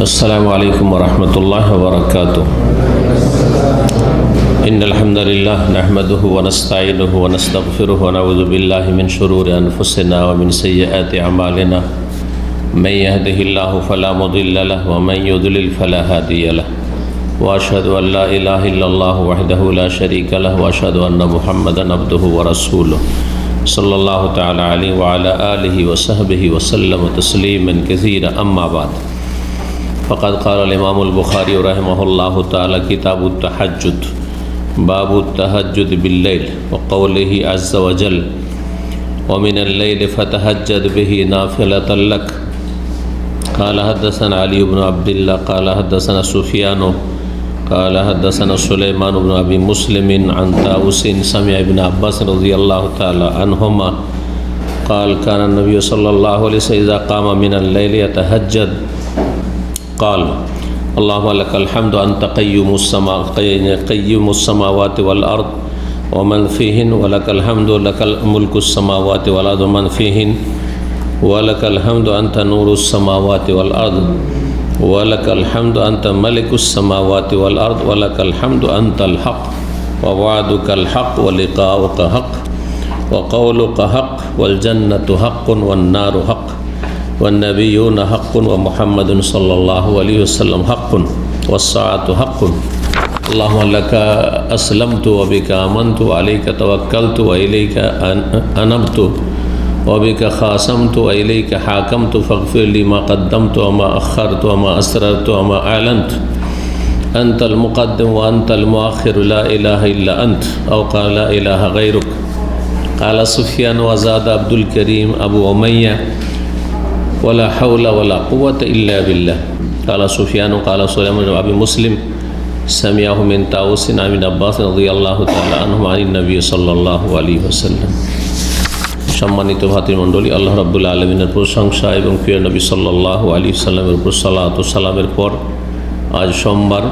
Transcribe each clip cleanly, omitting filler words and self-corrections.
السلام عليكم ورحمة الله وبركاته. إن الحمد لله نحمده ونستعينه ونستغفره ونعوذ بالله من شرور أنفسنا ومن سيئات أعمالنا. من يهده الله فلا مضل له ومن يضلل فلا هادي له. وأشهد أن لا إله إلا الله وحده لا شريك له وأشهد أن محمدا عبده ورسوله صلى الله تعالى عليه وعلى آله وصحبه وسلم تسليما كثيرا. أما بعد، فقد قال الإمام البخاري رحمه الله تعالى: كتاب التهجد، باب التهجد بالليل، وقوله عز وجل: ومن الليل فتهجد به نافلة لك. قال حدثنا علي بن عبد الله قال حدثنا سفيان قال حدثنا سليمان بن أبي مسلم عن طاووس سمع ابن عباس رضي الله تعالى عنهما قال: كان النبي صلى الله عليه وسلم إذا قام من الليل يتهجد قال: اللهم لك الحمد أنت قيوم السماوات والأرض ومن فيهن، ولك الحمد لك ملك السماوات والأرض ومن فيهن، ولك الحمد أنت نور السماوات والأرض، ولك الحمد أنت ملك السماوات والأرض، ولك الحمد أنت الحق، ووعدك الحق، ولقاؤك حق، وقولك حق، والجنة حق والنار حق، والنبيون حق، ومحمد صلى الله عليه وسلم حق، والساعة حق. اللهم لك أسلمت وبك آمنت وعليك توكلت وإليك أنبت وبك خاصمت وإليك حاكمت فاغفر لي ما قدمت وما أخرت وما أسررت وما أعلنت. أنت المقدم وأنت المؤخر، لا إله إلا أنت، أو قال لا إله غيرك. قال سفيان: وزاد عبد الكريم أبو أمية: ولا حول ولا قوة إلا بالله. قال سفيان قال سليمان بن أبي مسلم سمعه من طاووس عن ابن عباس رضي الله تعالى عنهم عن النبي صلى الله عليه وسلم. সম্মানিত ভাতৃমণ্ডলী, আল্লাহ রাব্বুল আলামিনের প্রশংসা এবং প্রিয় নবী সাল্লাল্লাহু আলাইহি সাল্লামের উপর সালাত ও সালামের পর আজ সোমবার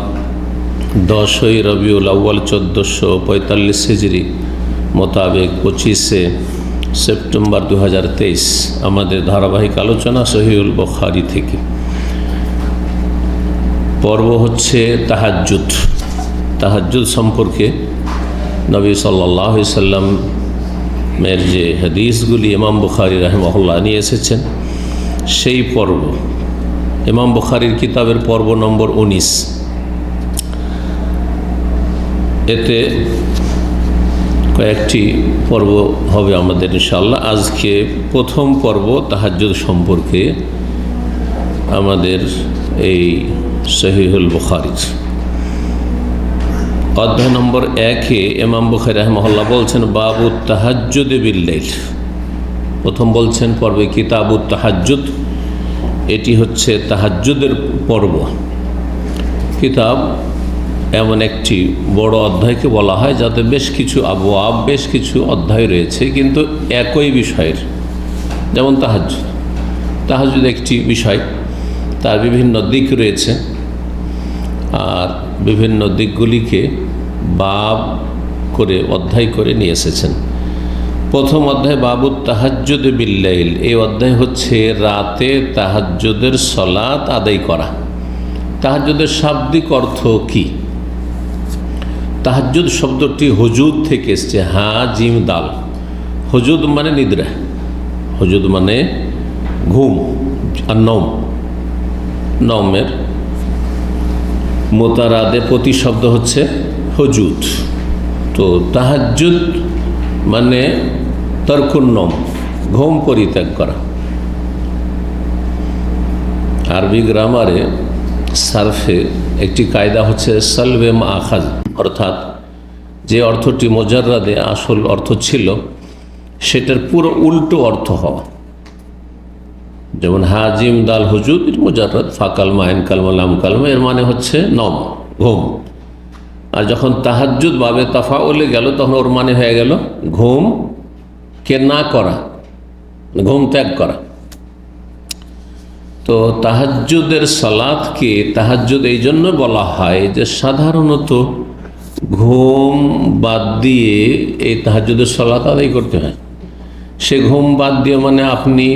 10ই রবিউল আউয়াল 1445 হিজরি মোতাবেক 25শে সেপ্টেম্বর 2023 আমাদের ধারাবাহিক আলোচনা সহিহুল বুখারী থেকে। পর্ব হচ্ছে তাহাজ্জুদ। তাহাজ্জুদ সম্পর্কে নবী সাল্লাল্লাহু আলাইহি সাল্লামের যে হাদিসগুলি ইমাম বুখারী রাহিমাহুল্লাহ নিয়ে এসেছেন সেই পর্ব, ইমাম বুখারীর কিতাবের পর্ব নম্বর 19। এতে কয়েকটি পর্ব হবে আমাদের ইনশাআল্লাহ। আজকে প্রথম পর্ব তাহাজ্জুদ সম্পর্কে আমাদের এই সহিহুল বুখারীর অধ্যায় নম্বর 1-এ ইমাম বুখারী রাহিমাহুল্লাহ বলছেন বাবুত তাহাজ্জুদ বিল-লাইল। প্রথম বলছেন পর্বে কিতাবুত তাহাজ্জুদ, এটি হচ্ছে তাহাজ্জুদের পর্ব। কিতাব এমন একটি বড় অধ্যায়কে বলা হয় যাতে বেশ কিছু আবওয়াব, বেশ কিছু অধ্যায় রয়েছে কিন্তু একই বিষয়ের। যেমন তাহাজ্জুদ, তাহাজ্জুদ একটি বিষয়, তার বিভিন্ন দিক রয়েছে, আর বিভিন্ন দিকগুলিকে বাব করে অধ্যায় করে নিয়ে এসেছেন। প্রথম অধ্যায় বাবুত তাহাজ্জুদ বিল-লাইল। এই অধ্যায় হচ্ছে রাতে তাহাজ্জুদের সালাত আদায় করা। তাহাজ্জুদের শাব্দিক অর্থ কি? তাহাজ্জুদ শব্দটি হুজুদ থেকে এসছে, হা জিম দাল। হুজুদ মানে নিদ্রা, হুজুদ মানে ঘুম, আর নওম, নওমের মোতারাদে প্রতিশব্দ হচ্ছে হুজুদ। তো তাহাজ্জুদ মানে তরকুন নওম, ঘুম পরিত্যাগ করা। আরবি গ্রামারে সারফে একটি কায়দা হচ্ছে সালবে মাখাজ, অর্থাৎ যে অর্থটি মুজাররাদে আসল অর্থ ছিল সেটার পুরো উল্টো অর্থ হওয়া। যেমন হাজিম দাল হুজুদ মুজাররাদ, ফাকাল মাইন কালমা লাম কালমা, এর মানে হচ্ছে নম, ঘুম। আর যখন তাহাজ্জুদ বাবে তাফাউলে গেল তখন ওর মানে হয়ে গেল ঘুম কে না করা, ঘুম ত্যাগ করা। তো তাহাজ্জুদের সালাতকে তাহাজ্জুদ এই জন্য বলা হয় যে সাধারণত ঘুম বাদ দিয়ে এই তাহাজ্জুদের সালাত আদায় করতে হয়। সে ঘুম বাদ দিয়ে মানে আপনি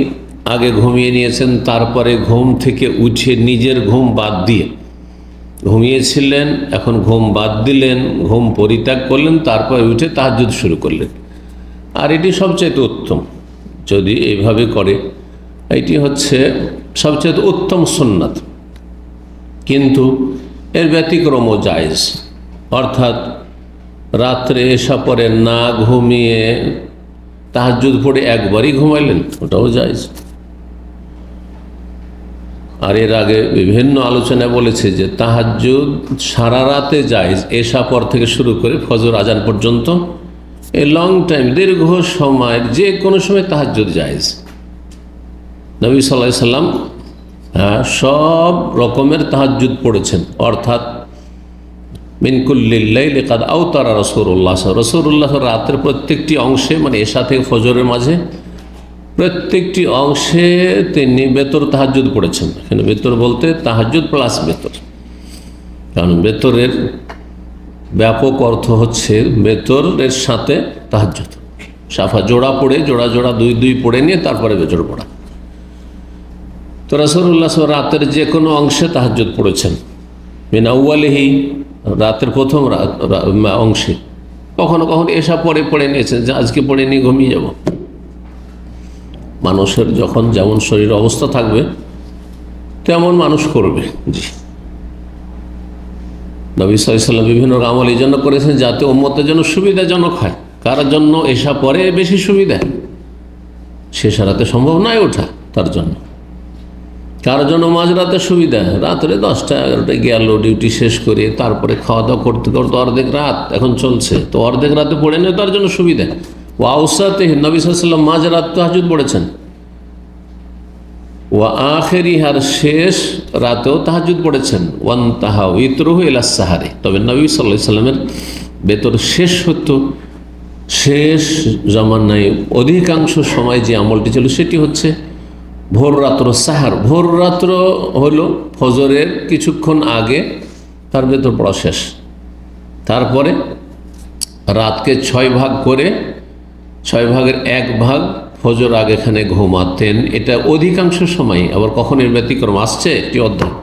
আগে ঘুমিয়ে নিয়েছেন, তারপরে ঘুম থেকে উঠে নিজের ঘুম বাদ দিয়ে ঘুমিয়েছিলেন, এখন ঘুম বাদ দিলেন, ঘুম পরিত্যাগ করলেন, তারপরে উঠে তাহাজ্জুদ শুরু করলেন। আর এটি সবচেয়ে উত্তম যদি এইভাবে করে, এটি হচ্ছে সবচেয়ে উত্তম সুন্নাত। কিন্তু এর ব্যতিক্রমও জায়েজ, অর্থাৎ রাত্রে এসা পরে না ঘুমিয়ে তাহাজ্জুদ পড়ে একবারই ঘুমাইলেন, ওটাও জায়েজ। আর এর আগে বিভিন্ন আলোচনায় বলেছে যে তাহাজ্জুদ সারা রাতে জায়েজ, এশা পর থেকে শুরু করে ফজর আজান পর্যন্ত, এই লং টাইম, দীর্ঘ সময়ের যে কোনো সময় তাহাজ্জুদ জায়েজ। নবী সাল্লাল্লাহু আলাইহি সাল্লাম সব রকমের তাহাজ্জুদ পড়েছেন, অর্থাৎ মিন কুল্লিল লাইলি কাদ আওতারা রাসূলুল্লাহ রাতের প্রত্যেকটি অংশে, মানে এশা থেকে ফজরের মাঝে প্রত্যেকটি অংশে তিনি বেতর তাহাজ্জুদ পড়েছেন। এখানে বেতর বলতে তাহাজ্জুদ প্লাস বেতর, কারণ বেতরের ব্যাপক অর্থ হচ্ছে বেতরের সাথে তাহাজ্জুদ, সাফা জোড়া পড়ে, জোড়া জোড়া দুই দুই পড়ে নিয়ে তারপরে বেতর পড়া। তো রাসূলুল্লাহ রাতের যে কোনো অংশে তাহাজ্জুদ পড়েছেন, মিন আউয়ালিহি, রাতের প্রথম অংশে, কখনো কখনো এশা পরে পড়ে নিয়েছেন যে আজকে পড়ে নিয়ে ঘুমিয়ে যাব। মানুষের যখন যেমন শরীর অবস্থা থাকবে তেমন মানুষ করবে। জি, নবী সাল্লাল্লাহু আলাইহি ওয়াসাল্লাম বিভিন্ন আমল এই জন্য করেছেন যাতে উম্মতের জন্য সুবিধাজনক হয়। কার জন্য এশা পরে বেশি সুবিধা, শেষ রাতে সম্ভব নয় ওঠা, তার জন্য। কার জন্য মাঝরাতে সুবিধা, রাত্রে 10টা 11টায় গেল ডিউটি শেষ করে, তারপরে খাওয়া দাওয়া করতে করতে অর্ধেক রাত এখন চলছে, তো অর্ধেক রাতে পড়ে নেয়, তার জন্য সুবিধা। ওয়া আওসাতে, নবী সাল্লাল্লাহু আলাইহি ওয়াসাল্লাম মাঝরাত তাহাজ্জুদ পড়েছেন। ওয়া আখিরিহার, শেষ রাতেও তাহাজ্জুদ পড়েছেন। ওয়ান্তাহা উইতরুহু ইলাস সাহারি, তবে নবী সাল্লাল্লাহু আলাইহি ওয়াসাল্লামের বেতর শেষ হতো, শেষ জামানায় অধিকাংশ সময় যে আমলটি ছিল সেটি হচ্ছে ভোর রাত্র সাহার। ভোর রাত্র হলো ফজরের কিছুক্ষণ আগে তার বেতর পড়া শেষ, তারপরে রাতকে 6 ভাগ করে 6 ভাগের 1 ভাগ ফজর আগেখানে ঘুমাতেন। এটা অধিকাংশ সময়। আবার কখন এর ব্যতিক্রম আসছে একটি অধ্যায়,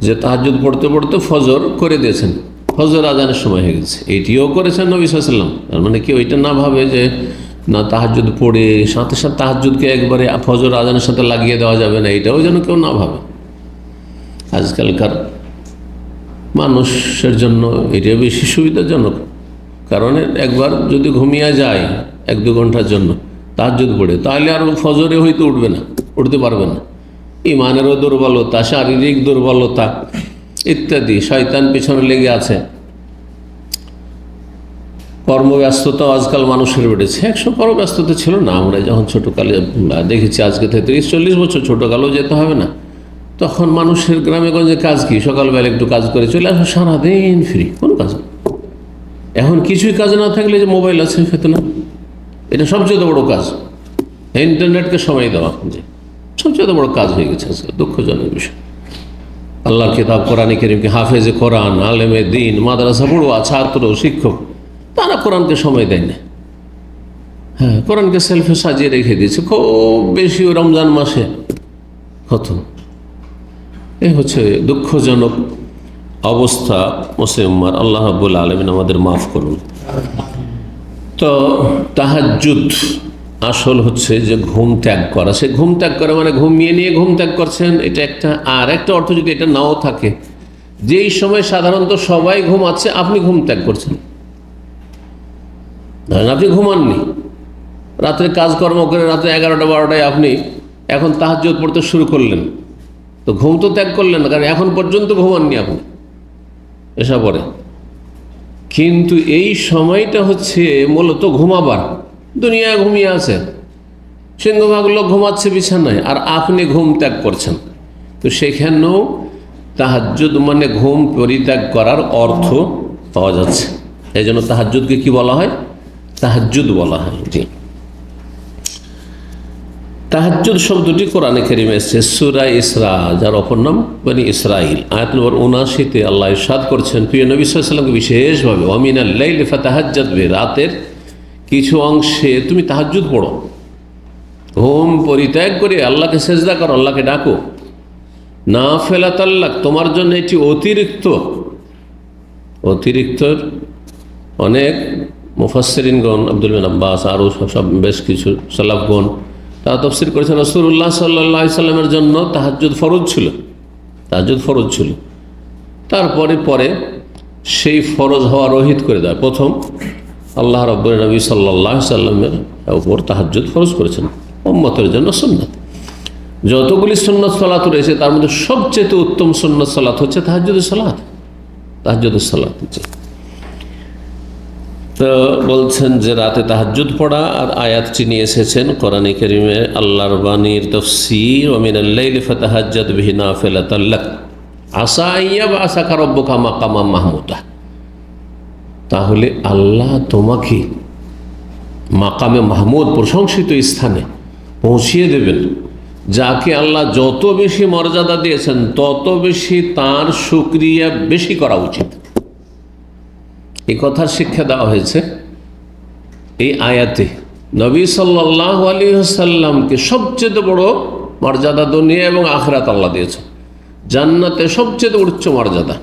যে তাহাজ্জুদ পড়তে পড়তে ফজর করে দিয়েছেন, ফজর আজানের সময় হয়ে গেছে, এইটিও করেছেন নবী সাল্লাল্লাহু আলাইহি ওয়াসাল্লাম। তার মানে কি ওইটা না ভাবে যে না তাহাজ্জুদ পড়ে সাথে সাথে তাহাজ্জুদকে একবারে ফজর আজানের সাথে লাগিয়ে দেওয়া যাবে না, এটাও যেন কেউ না ভাবে। আজকালকার মানুষের জন্য এটা বেশি সুবিধাজনক, কারণ একবার যদি ঘুমিয়ে যায় 1-2 ঘন্টার জন্য তাহাজ্জুদ পড়ে, তাহলে আর ফজরে হয়তো উঠবে না, উঠতে পারবে না। ইমানেরও দুর্বলতা, শারীরিক দুর্বলতা ইত্যাদি, শয়তান পিছনে লেগে আছে, কর্মব্যস্ততাও আজকাল মানুষের বেড়েছে। 100 কর্মব্যস্ততা ছিল না, আমরা যখন ছোটোকালে দেখেছি, আজকে থেকে 30-40 বছর, ছোটোকালেও যেতে হবে না, তখন মানুষের গ্রামে গঞ্জে কাজ কি, সকালবেলা একটু কাজ করে চলে আসো, সারাদিন ফ্রি, কোনো কাজ নেই। এখন কিছুই কাজ না থাকলে যে মোবাইল আছে ফেতনা, এটা সবচেয়ে বড় কাজ। ইন্টারনেটকে সময় দেওয়া যে সবচেয়ে বড় কাজ হয়ে গেছে আজকে, দুঃখজনক বিষয়। আল্লাহর কিতাব কোরআন কারীমকে হাফেজে কোরআন, আলেমে দ্বীন, মাদ্রাসা পড়ুয়া, ছাত্র, শিক্ষক, তারা কোরআনকে সময় দেয় না। হ্যাঁ, কোরআনকে সেলফে সাজিয়ে রেখে দিয়েছে, খুব বেশি রমজান মাসে খতম। এই হচ্ছে দুঃখজনক অবস্থা মুসলিম উম্মার। আল্লাহ রাব্বুল আলামিন আমাদের মাফ করুন। তো তাহাজ্জুদ আসল হচ্ছে যে ঘুম ত্যাগ করা। সে ঘুম ত্যাগ করে মানে ঘুমিয়ে নিয়ে ঘুম ত্যাগ করছেন, এটা একটা। আর একটা অর্থ যদি এটা নাও থাকে, যেই সময় সাধারণত সবাই ঘুমাচ্ছে আপনি ঘুম ত্যাগ করছেন, ধরেন আপনি ঘুমাননি, রাত্রে কাজকর্ম করে রাত্রে 11টা-12টায় আপনি এখন তাহাজ্জুদ পড়তে শুরু করলেন, তো ঘুম তো ত্যাগ করলেন না, কারণ এখন পর্যন্ত ঘুমাননি আপনি এসা পরে। কিন্তু এই সময়টা হচ্ছে মূলত ঘুমাবার, দুনিয়ায় ঘুমিয়ে আছে, সিংহভাগ লোক ঘুমাচ্ছে বিছানায়, আর আপনি ঘুম ত্যাগ করছেন। তো সেখানেও তাহাজ্জুদ মানে ঘুম পরিত্যাগ করার অর্থ পাওয়া যাচ্ছে। এই জন্য তাহাজ্জুদকে কি বলা হয়? তাহাজ্জুদ বলা হয়। জি। তাহাজ্জুদ শব্দটি কোরআনে কারিমে এসেছে সূরা ইসরা, যার অপর নাম বনি ইসরাইল। আয়াত নম্বর ৭৯-তে আল্লাহ ইরশাদ করছেন প্রিয় নবী সাল্লাল্লাহু আলাইহি ওয়াসাল্লামকে বিশেষভাবে, ওয়া মিনাল লাইলি ফাতাহাজ্জাদ বিহি, রাতের কিছু অংশে তুমি তাহাজ্জুদ পড়ো, ঘুম পরিত্যাগ করে আল্লাহকে সেজদা করো, আল্লাহকে ডাকো। নাফিলাতাল লাক, তোমার জন্য এটি অতিরিক্ত অনেক মুফাসসিরিনগণ, আব্দুল বিন আব্বাস আরও সব বেশ কিছু সালাফগণ তারা তাফসীর করেছেন রাসূলুল্লাহ সাল্লাল্লাহু আলাইহি সাল্লামের জন্য তাহাজ্জুদ ফরজ ছিল। তারপরে সেই ফরজ হওয়া রহিত করে দেয়। প্রথম আল্লাহ রাব্বুল নবী সাল্লাল্লাহু আলাইহি সাল্লামের উপর তাহাজ্জুদ ফরজ করেছেন, উম্মতের জন্য সুন্নাত। যতগুলি সুন্নাত সালাত রয়েছে তার মধ্যে সবচেয়ে উত্তম সুন্নাত সালাত হচ্ছে তাহাজ্জুদের সালাত হচ্ছে। তো বলছেন যে রাতে তাহাজ্জুদ পড়া, আর আয়াতটি নিয়ে এসেছেন কোরআনে কারিমে আল্লাহর বাণীর তাফসীর, ওয়া মিনাল লাইলি ফাতাহাজ্জাদ বিহি নাফিলাতাল লাক আসা আইয়াবআসাকা রাব্বুকা মাকামাম মাহমুদা। তাহলে আল্লাহ তোমাকে মাকামে মাহমুদ, প্রশংসিত স্থানে পৌঁছিয়ে দেবেন। যাকে আল্লাহ যত বেশি মর্যাদা দিয়েছেন তত বেশি তার শুকরিয়া বেশি করা উচিত। এই কথার শিক্ষা দেওয়া হয়েছে এই আয়াতে। নবী সাল্লাল্লাহু আলাইহি ওয়াসাল্লামকে সবচেয়ে বড় মর্যাদা দুনিয়া এবং আখিরাত আল্লাহ দিয়েছে। জান্নাতে সবচেয়ে উচ্চ মর্যাদা,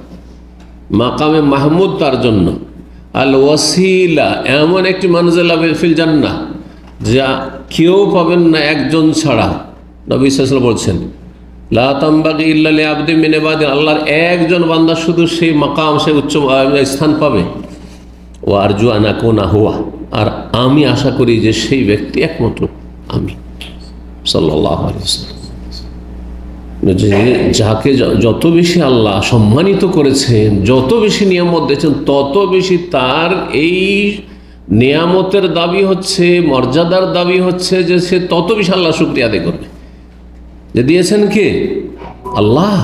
মাকামে মাহমুদ তার জন্য। আল ওয়াসিলা, এমন একটি মানজিলা ফিল জান্নাহ যা কেউ পাবেন না একজন ছাড়া। নবী সাল্লাল্লাহু আলাইহি ওয়াসাল্লাম বলছেন, লা তামবাগি ইল্লা লিআবদিন মিন ইবাদি, আল্লাহর একজন বান্দা শুধু সেই মাকাম, সেই উচ্চ স্থান পাবে। ওয়া আরজু আন আকুনা হুয়া, আর আমি আশা করি যে সেই ব্যক্তি একমাত্র আমি সাল্লাল্লাহু আলাইহি ওয়াসাল্লাম। যাকে যত বেশি আল্লাহ সম্মানিত করেছেন, যত বেশি নিয়ামত দিয়েছেন, তত বেশি তার এই নিয়ামতের দাবি হচ্ছে, মর্যাদার দাবি হচ্ছে যে সে তত বেশি আল্লাহ শুকরিয়া আদায় করবে যে দিয়েছেন কে? আল্লাহ।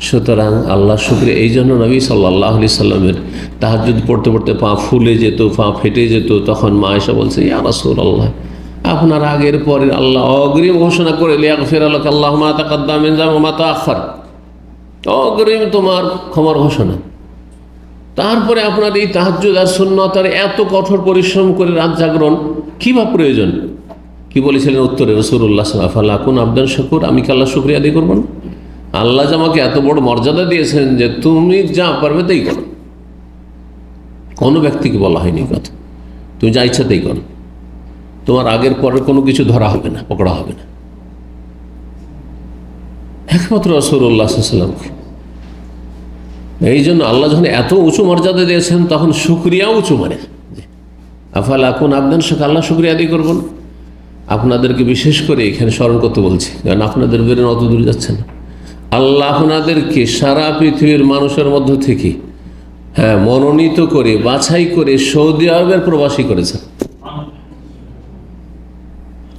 সুতরাং আল্লাহ শুকরিয়া। এই জন্য নবী সাল্লাল্লাহু আলাইহি সাল্লামের তাহাজ্জুদ পড়তে পড়তে পা ফুলে যেত, পা ফেটে যেত। তখন মা আয়েশা বলছে, ইয়া রাসূলুল্লাহ, আপনার আগের পরে আল্লাহ অগ্রিম ঘোষণা করে, লিয়াগফির লাকা আল্লাহু মা তাকাদ্দামা মিন যামবি ওয়া মা তাআখার, অগ্রিম তোমার ক্ষমার ঘোষণা। তারপরে আপনার এই তাহাজ্জুদ আর সুন্নাত আর এত কঠোর পরিশ্রম করে রাত জাগরণ কি বা প্রয়োজন? কি বলেছিলেন উত্তরে রাসূলুল্লাহ সাল্লাল্লাহু আলাইহি ওয়াসাল্লাম, আফালা আকুনু আবদান শাকুর, আমি কি আল্লাহ শুকরিয়া আদায় করব না? আল্লাহ যে আমাকে এত বড় মর্যাদা দিয়েছেন যে তুমি যা পারবে তাই করো। কোনো ব্যক্তিকে বলা হয়নি কথা, তুমি যা ইচ্ছা তাই করো, তোমার আগের পরের কোনো কিছু ধরা হবে না, পকড়া হবে না। একমাত্র রাসূলুল্লাহ সাল্লাল্লাহু আলাইহি ওয়াসাল্লামকে। এই জন্য আল্লাহ যখন এত উঁচু মর্যাদা দিয়েছেন তখন শুকরিয়াও উঁচু, মানে আফালা আকুনু আবদান শাকুর, আল্লাহ শুকরিয়া আদায় করবো না? আপনাদেরকে বিশেষ করে এখানে স্মরণ করতে বলছি, কারণ আপনাদের বেরোন অত দূর যাচ্ছে না। আল্লাহ আপনাদেরকে সারা পৃথিবীর মানুষের মধ্য থেকে মনোনীত করে, বাছাই করে সৌদি আরবের প্রবাসী করেছেন।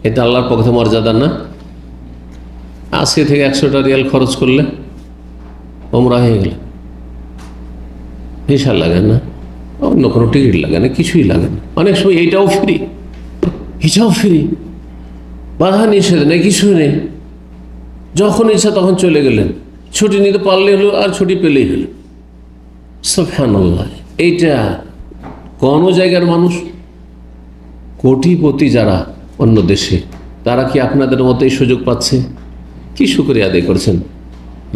এটা আল্লাহর পক্ষে মর্যাদা না? 80 থেকে 100টা রিয়াল খরচ করলে ওমরা হয়ে গেল, ভিসা লাগে না, অন্য কোনো টিকিট লাগে না, কিছুই লাগে না। অনেক সময় এইটাও ফ্রি, বাধা নিষেধ নেই, কিছুই নেই। যখন ইচ্ছা তখন চলে গেলেন, ছুটি নিতে পারলে হলো, আর ছুটি পেলেই হলো। সুবহানাল্লাহ। এইটা কোন জায়গার মানুষ? কোটিপতি যারা অন্য দেশে, তারা কি আপনাদের মতো এই সুযোগ পাচ্ছে? কি শুকরিয়া আদায় করছেন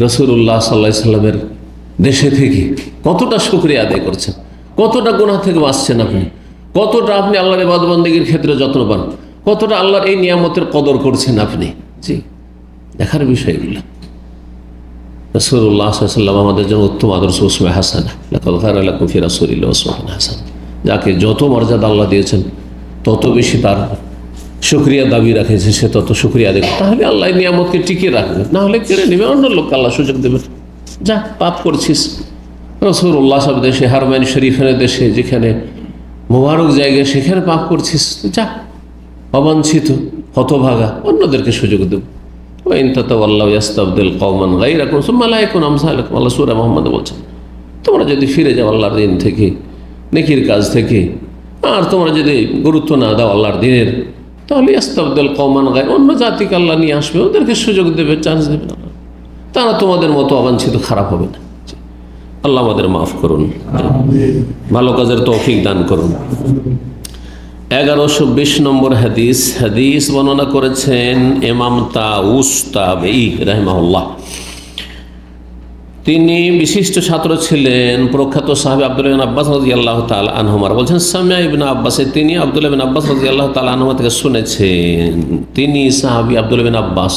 রাসূলুল্লাহ সাল্লাল্লাহু আলাইহি সাল্লামের দেশে থেকে? কতটা শুকরিয়া আদায় করছেন, কতটা গুনাহ থেকে বাঁচছেন আপনি, কতটা আপনি আল্লাহর ইবাদত বন্দেগীর ক্ষেত্রে যত্নবান, কতটা আল্লাহর এই নিয়ামতের কদর করছেন আপনি। জি, দেখার বিষয়গুলো। রাসূলুল্লাহ সাল্লাল্লাহু আলাইহি ওয়াসাল্লাম আমাদের জন্য উত্তম আদর্শ, উসওয়া হাসানা। লাকাদ কানা লাকুম ফি রাসূলিল্লাহি উসওয়াতুন হাসানাহ। যাকে যত মর্যাদা আল্লাহ দিয়েছেন তত বেশি তার শুকরিয়া দাবি রাখেছে, সে তত শুকরিয়া দেবে। তাহলে আল্লাহ নিয়ামতকে টিকিয়ে রাখবে, না হলে কেড়ে নেবে, অন্য লোককে আল্লাহ সুযোগ দেবে। যা পাপ করছিস, রাসূলুল্লাহ সব দেশে, হারমাইন শরীফের দেশে, যেখানে মোবারক জায়গায়, সেখানে পাপ করছিস, যা অবাঞ্ছিত হতভাগা, অন্যদেরকে সুযোগ দেবে। ওয়াইন তাতাওয়াল্লাউ ইয়াস্তাবদিল কওমান গায়রাকুম সুম্মা লা ইয়াকুনু আমসালাকুম, আল্লাহ সূরা মুহাম্মদে বলছেন, তোমরা যদি ফিরে যাও আল্লাহর দিন থেকে, নেকির কাজ থেকে, আর তোমরা যদি গুরুত্ব না দাও আল্লাহর দিনের, তো তাহলে ইস্তাবদিল কওমান গায়র, অন্য জাতিকে আল্লাহ নিয়ে আসবে, ওদেরকে সুযোগ দেবে, চান্স দেবে, তারা তোমাদের মতো অবাঞ্ছিত খারাপ হবে না। আল্লাহ আমাদের মাফ করুন, ভালো কাজের তৌফিক দান করুন। 1120 নম্বর হাদিস। হাদিস বর্ণনা করেছেন ইমাম তাউস তাবেঈ রাহিমাহুল্লাহ। তিনি বিশিষ্ট ছাত্র ছিলেন প্রখ্যাত সাহাবী আব্দুল্লাহ ইবনে আব্বাস রাদিয়াল্লাহু তাআলা আনহুমা। বলছেন সামিয়া ইবনে আব্বাস, তিনি আব্দুল্লাহ ইবনে আব্বাস রাদিয়াল্লাহু তাআলা আনহুমা থেকে শুনেছেন। তিনি সাহাবী আব্দুল্লাহ ইবনে আব্বাস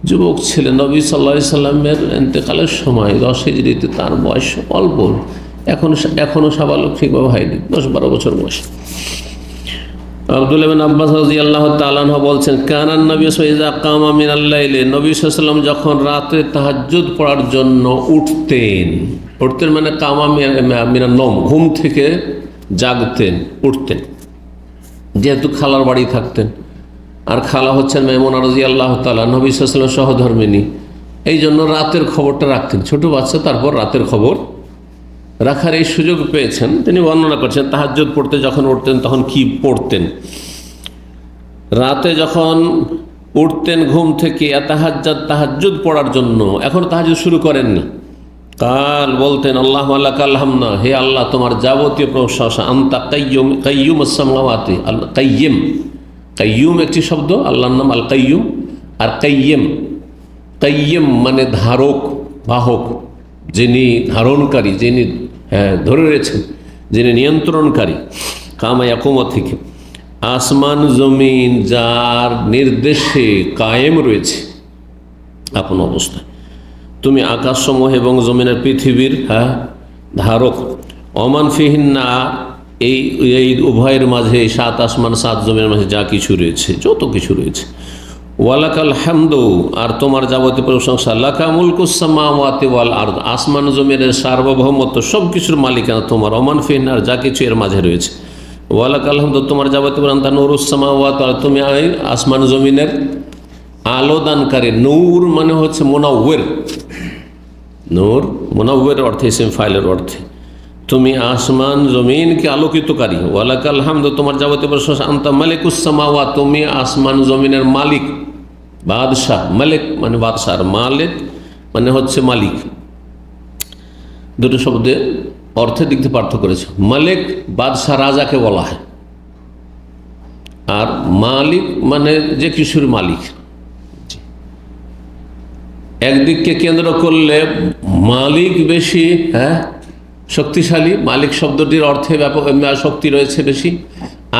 যুবক ছিলেন। নবী সাল্লাল্লাহু আলাইহি সাল্লামের ইন্তেকালের সময় 10 হিজরিতে তার বয়স অল্প, এখনো সাবালক ঠিকভাবে হয়নি, 10-12 বছর বয়স। আব্দুল্লাহ ইবনে আব্বাস রাদিয়াল্লাহু তাআলা আনহু বলছেন, কানান নবী ইযা কামা মিনাল লাইলি, নবী সাল্লাল্লাহু আলাইহি ওয়াসাল্লাম যখন রাতে তাহাজ্জুদ পড়ার জন্য উঠতেন মানে কামা মিনান নওম, ঘুম থেকে জাগতেন, উঠতেন। যেহেতু খালার বাড়ি থাকতেন, আর খালা হচ্ছেন মাইমুনা রাদিয়াল্লাহু তাআলা, নবী সাল্লাল্লাহু আলাইহি ওয়াসাল্লাম সহধর্মিণী, এই জন্য রাতের খবরটা রাখতেন। ছোট বাচ্চা, তারপর রাতের খবর রাখার এই সুযোগ পেয়েছেন। তিনি বর্ণনা করছেন তাহাজ্জুদ পড়তে যখন উঠতেন তখন কি পড়তেন। রাতে যখন উঠতেন ঘুম থেকে তাহাজ্জুদ পড়ার জন্য, এখন তাহাজ্জুদ শুরু করেননি, কাল বলতেন আল্লাহুম্মা লাকাল হামদ, হে আল্লাহ তোমার যাবতীয় প্রশংসা, আনতা কাইয়্যুমুস সামাওয়াতি, আল্লাহ কাইয়্যিম, কাইয়্যুম একটি শব্দ, আল্লাহর নাম আল কাইয়্যুম। আর কাইয়্যিম মানে ধারক, বাহক, যিনি ধারণকারী, যিনি ধরে রয়েছেন, যিনি নিয়ন্ত্রণকারী। কামা ইয়াকুমা থেকে, আসমান জমিন যার নির্দেশে কায়েম রয়েছে আপন অবস্থায়। তুমি আকাশসমূহ এবং জমিনের পৃথিবীর ধারক। অমান ফিহিন্না, এই উভয়ের মাঝে, 7 আসমান 7 জমিনের মাঝে যা কিছু রয়েছে, যত কিছু রয়েছে। ওয়ালাকাল হামদু, আর তোমার যাবতীয় প্রশংসা। লাকা মুলকুস সামাওয়াতি ওয়াল আরদ, আসমান জমিনের সার্বভৌমত্ব, সব কিছুর মালিকানা তোমার। ওমান ফিহিন্না, আর যা কিছু এর মাঝে রয়েছে। ওয়ালাকাল হামদু, তোমার যাবতীয় আনতা নূরুস সামাওয়াতি, আর তুমি আসমান জমিনের আলো দানকারী। নূর মানে হচ্ছে মুনাওয়ির, নূর মুনাওয়ির অর্থে, ইসম ফাইলের অর্থে। তুমি আসমান জমিনকে আলোকিতকারী। ওয়ালাকাল হামদু, তোমার যাবতীয় প্রশংসা। আনতা মালিকুস সামাওয়াত, তুমি আসমান জমিনের মালিক, বাদশাহ। মালিক মানে বাদশাহ, আর মালিক মানে হচ্ছে মালিক। দুটো শব্দে অর্থের দিক থেকে পার্থক্য করেছে। মালিক বাদশাহ, রাজাকে বলা হয়, আর মালিক মানে যে কিছুর মালিক। একদিককে কেন্দ্র করলে মালিক বেশি শক্তিশালী, মালিক শব্দটির অর্থে ব্যাপক শক্তি রয়েছে বেশি।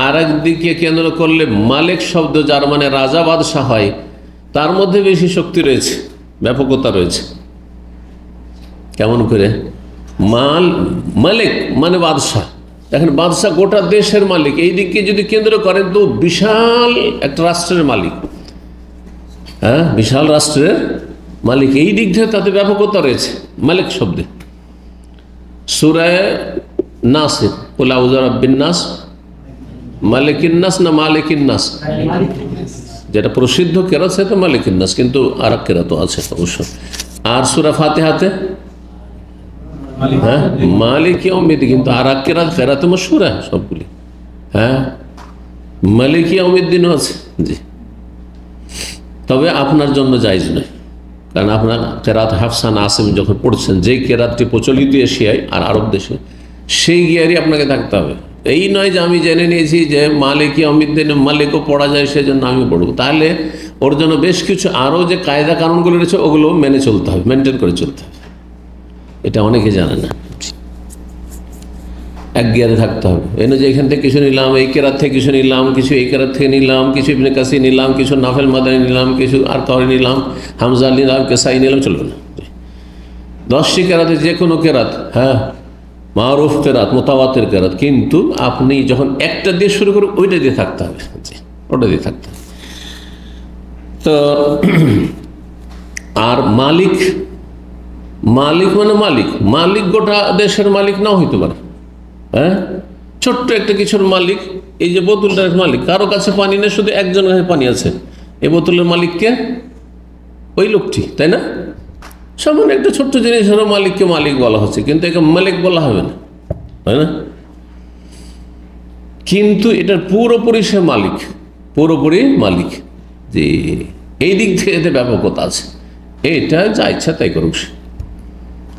আর একদিকে কেন্দ্র করলে মালিক শব্দ, যার মানে রাজা বাদশাহ হয়, তার মধ্যে বেশি শক্তি রয়েছে, ব্যাপকতা রয়েছে। কেমন করে? মালিক মানে বাদশাহ, এখন বাদশাহ গোটা দেশের মালিক, এই দিককে যদি কেন্দ্র করেন তো বিশাল একটা রাষ্ট্রের মালিক, বিশাল রাষ্ট্রের মালিক। এই দিক থেকে তাতে ব্যাপকতা রয়েছে মালিক শব্দে। সূরা নাসে কুল আউযু বিরাব্বিন নাস, মালিকিন নাস না মালিকিন নাস, যেটা প্রসিদ্ধ কেরাত সেটা মালিকিন নাস, কিন্তু আর এক কেরাতও আছে অবশ্য। আর সূরা ফাতিহাতে মালিক ইয়াউমিদ্দিন, কিন্তু আর এক কেরাতে মশহুর সবগুলি, মালিক ইয়াউমিদ্দিনও আছে। জি, তবে আপনার জন্য জায়েজ নয়, কারণ আপনার কেরাত হাফসান আসিম যখন পড়ছেন, যেই কেরাতটি প্রচলিত এশিয়ায় আর আরব দেশে, সেই গিয়ারই আপনাকে থাকতে হবে। এই নয় যে আমি জেনে নিয়েছি যে মালিক ইয়াউমিদ্দিন মালিকও পড়া যায়, সেজন্য আমি পড়ব। তাহলে ওর জন্য বেশ কিছু আরও যে কায়দা কানুনগুলো রয়েছে ওগুলো মেনে চলতে হবে, মেনটেন করে চলতে হবে। এটা অনেকে জানে না, এক গিয়ারে থাকতে হবে। এনে যে এখান থেকে কিছু নিলাম, এই কেরাত থেকে কিছু নিলাম, কিছু এই কেরাত থেকে নিলাম, কিছু ইবনে কাসির নিলাম, কিছু নাফেল মাদানী নিলাম, কিছু আর তরি নিলাম, হামজা নিলাম, কেসাই নিলাম, চলবে না। 10টি কেরাতে যে কোনো কেরাত, মারুফ কেরাত, মোতাওয়াতের কেরাত, কিন্তু আপনি যখন একটা দিয়ে শুরু করবেন ওইটা দিয়ে থাকতে হবে, ওটা দিয়ে থাকতে হবে। তো আর মালিক মানে মালিক গোটা দেশের মালিক নাও হইতে পারে, ছোট্ট একটা কিছুর মালিক। এই যে বোতলটার মালিক, কারো কাছে পানি নেই, শুধু একজনের কাছে পানি আছে, এই বোতলের মালিককে ওই লোকটি, তাই না? সামান্য একটা ছোট্ট জিনিসের মালিককে মালিক বলা হচ্ছে, কিন্তু একে মালিক বলা হবে না, তাই না? কিন্তু এটার পুরোপুরি সে মালিক, পুরোপুরি মালিক। যে এই দিক থেকে এতে ব্যাপকতা আছে, এটা যা ইচ্ছা তাই করুক, সে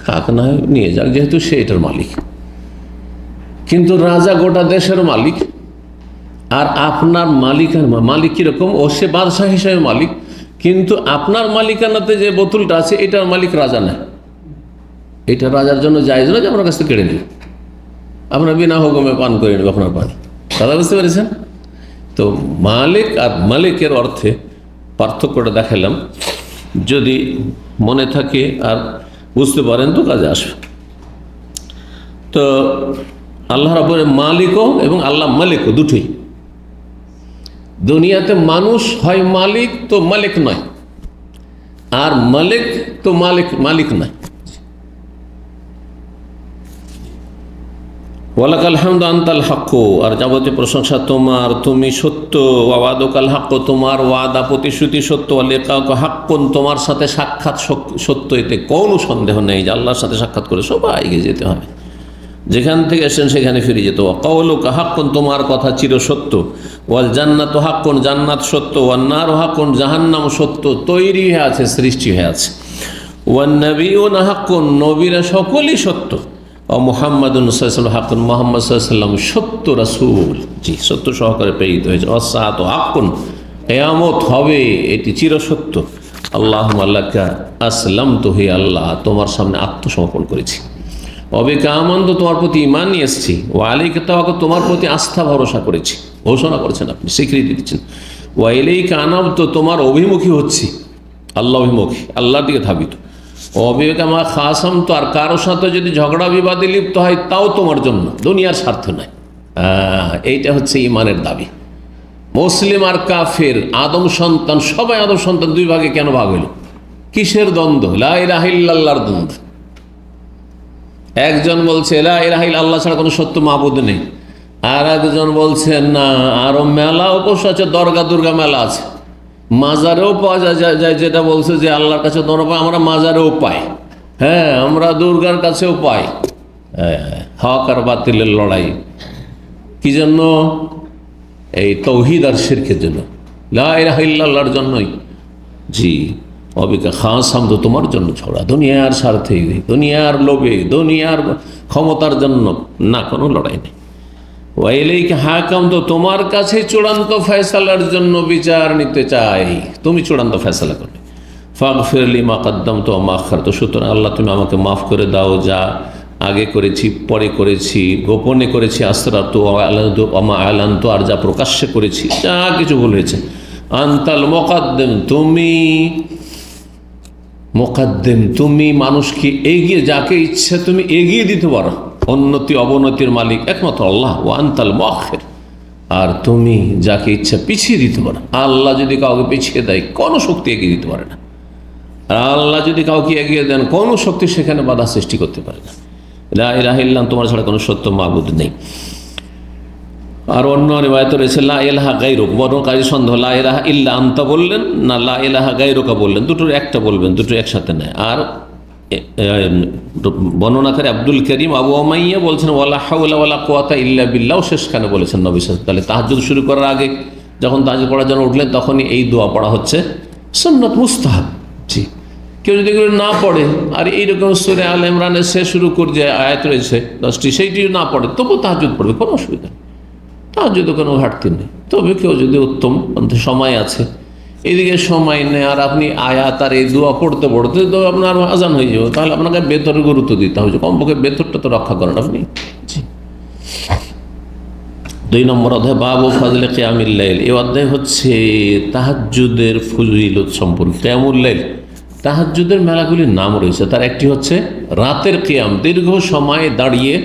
খাক না নিয়ে যাক, যেহেতু সে এটার মালিক। কিন্তু রাজা গোটা দেশের মালিক, আর আপনার মালিক কীরকম? ও সে বাদশাহ হিসেবে মালিক, কিন্তু আপনার মালিকানাতে যে বোতলটা আছে এটার মালিক রাজা না। এটা রাজার জন্য জায়েজ না যে আপনার কাছ থেকে কেড়ে নেবে, আপনার বিনা হুকুমে পান করে নেবে আপনার পানি। কথা বুঝতে পেরেছেন? তো মালিক আর মালিকের অর্থে পার্থক্যটা দেখালাম, যদি মনে থাকে আর বুঝতে পারেন তো কাজে আসবে। তো আল্লাহ রাব্বুল মালিকও এবং আল্লাহ মালিকও দুটোই। দুনিয়াতে মানুষ হয় মালিক তো মালিক নয়, আর মালিক তো মালিক নয়। ওয়ালাকাল হামদু আনতাল হাক্কু, আর যাবতীয় প্রশংসা তোমার, তুমি সত্য। ওয়াদাকাল হাক্কু, তোমার ওয়াদা প্রতিশ্রুতি সত্য। ওয়ালিকাউকা হাক্কুন, তোমার সাথে সাক্ষাৎ সত্য, এতে কোনো সন্দেহ নেই যে আল্লাহর সাথে সাক্ষাৎ করে সবাইকে যেতে হবে, যেখান থেকে এসেছেন সেখানে ফিরে যেত। কাউলুকা হাক্কুন, তোমার কথা চির সত্য। ওয়াল জান্নাতু হাক্কুন, জান্নাত সত্য। ওয়ান নারু হাক্কুন, জাহান্নাম সত্য, তৈরি হয়ে আছে, সৃষ্টি হয়ে আছে। ওয়ান নবিয়ুনা হাক্কুন, নবীরা সকলেই সত্য। ও মুহাম্মাদুন সাল্লাল্লাহু হাক্কুন, মুহাম্মদ সাল্লাল্লাহু আলাইহি ওয়াসাল্লাম সত্য রাসূল, জি সত্য সহকারে প্রেরিত হয়েছে। ওয়াসসাআতু হাক্কুন, কিয়ামত হবে, এটি চিরসত্য। আল্লাহুম্মা লাকা আসলামতু, হে আল্লাহ তোমার সামনে আত্মসমর্পণ করেছি। অবিকা আমানতু, তোমার প্রতি ঈমান নিয়ে এসেছি। ওয়া আলাইকা তাওয়াক্কালতু, তোমার প্রতি আস্থা ভরসা করেছি। ঘোষণা করেছেন আপনি, স্বীকৃতি দিচ্ছেন। ওয়া ইলাইকা আনাবতু, তোমার অভিমুখী হচ্ছি, আল্লাহ অভিমুখী, আল্লাহর দিকে ধাবিত। অবিবেকা মা খাসাম, তো আর কারোর সাথে যদি ঝগড়া বিবাদে লিপ্ত হয় তাও তোমার জন্য, দুনিয়ার স্বার্থ নয়। এইটা হচ্ছে ইমানের দাবি। মুসলিম আর কাফের, আদম সন্তান, সবাই আদম সন্তান, দুই ভাগে কেন ভাগ হইল? কিসের দ্বন্দ্ব? লা ইলাহা ইল্লাল্লাহর দ্বন্দ্ব। একজন বলছে লা ইলাহা ইল্লাল্লাহ, আল্লাহ ছাড়া কোনো সত্য মাবুদ নেই। আর একজন বলছেন না, আরো মেলা উপোস আছে, দরগা দুর্গা মেলা আছে, মাজারেও পাওয়া যায়, যেটা বলছে যে আল্লাহর কাছে দরবার আমরা মাজারেও পাই, হ্যাঁ আমরা দুর্গার কাছেও পাই। হক আর বাতিলের লড়াই কি জন্য? এই তৌহিদ আর শিরকের জন্য, লা ইলাহা ইল্লাল্লাহর জন্যই। জি অবিকা খাস হামদু, তোমার জন্য ঝগড়া, দুনিয়ার স্বার্থে, দুনিয়ার লোভে, দুনিয়ার ক্ষমতার জন্য না, কোনো লড়াই নেই। ওয়াইলাইকা হাকাম, তো তোমার কাছে চূড়ান্ত ফয়সালার জন্য বিচার নিতে চাই, তুমি চূড়ান্ত ফয়সালা করবে। ফাগফির লিমা কদ্দামতু ওয়া মা আখারতু, সুতরাং আল্লাহ তুমি আমাকে মাফ করে দাও, যা আগে করেছি, পরে করেছি, গোপনে করেছি, আসরারতু ওয়া মা আলানতু, আর যা প্রকাশ্যে করেছি, যা কিছু ভুল হয়েছে। আনতাল মুকাদ্দিম, তুমি মুকাদ্দিম, তুমি মানুষকে এগিয়ে, যাকে ইচ্ছে তুমি এগিয়ে দিতে পারো, উন্নতি অবনতির মালিক একমাত্র আল্লাহ। ও আনতাল মুআখির, আর তুমি যাকে ইচ্ছা পিছিয়ে দিতে পারো। আল্লাহ যদি কাউকে পিছিয়ে দেয় কোনো শক্তি এগিয়ে দিতে পারে না, আর আল্লাহ যদি কাউকে এগিয়ে দেন কোনো শক্তি সেখানে বাধা সৃষ্টি করতে পারে না। লা ইলাহা ইল্লাল্লাহ, তোমার ছাড়া কোনো সত্য মাবুদ নেই। আর অন্য রিওয়ায়াতে রয়েছে লা ইলাহা গায়রুক, বর্ণকারী সন্দেহ, লা ইলাহা ইল্লা আনতা বললেন না লা ইলাহা গায়রুকা বললেন, দুটোর একটা বলবেন, দুটো একসাথে নেয়। আর বর্ণনাকারী আব্দুল করিম আবু উমাইয়া বলছেন ওয়ালা হাওলা ওয়ালা কুওয়াতা ইল্লা বিল্লাহ, শেষখানে বলেছেন নবী সাল্লাল্লাহু আলাইহি ওয়াসাল্লাম। তাহলে তাহাজ্জুদ শুরু করার আগে যখন তাহাজ্জুদ পড়ার জন্য উঠলেন তখনই এই দোয়া পড়া হচ্ছে সুন্নাত, মুস্তাহাব। জি কেউ যদি এগুলো না পড়ে, আর এইরকম সূরা আল ইমরানের শেষ শুরু করে যে আয়াত রয়েছে 10টি, সেইটিও না পড়ে, তবু তাহাজ্জুদ পড়বে, কোনো অসুবিধা নেই, তাহাজ্জুদে কোনো ঘাটতি নেই। তবে কেউ যদি উত্তম, সময় আছে, এদিকে সময় নেই, আর আপনি আয়াত আর এই দোয়া পড়তে পড়তে তো আপনার আজান হয়ে যাবে, তাহলে আপনাকে বেতরের গুরুত্ব দিতে হবে, কমপক্ষে বেতরটা তো রক্ষা করেন আপনি। জি 2 নম্বর অধ্যায় বাবু ফাজলে কিয়ামুল লাইল, এই অধ্যায় হচ্ছে তাহাজ্জুদের ফজিলত সম্পর্কে। কিয়ামুল লাইল, তাহাজ্জুদের মেলাগুলির নাম রয়েছে, তার একটি হচ্ছে রাতের কিয়াম, দীর্ঘ সময় দাঁড়িয়ে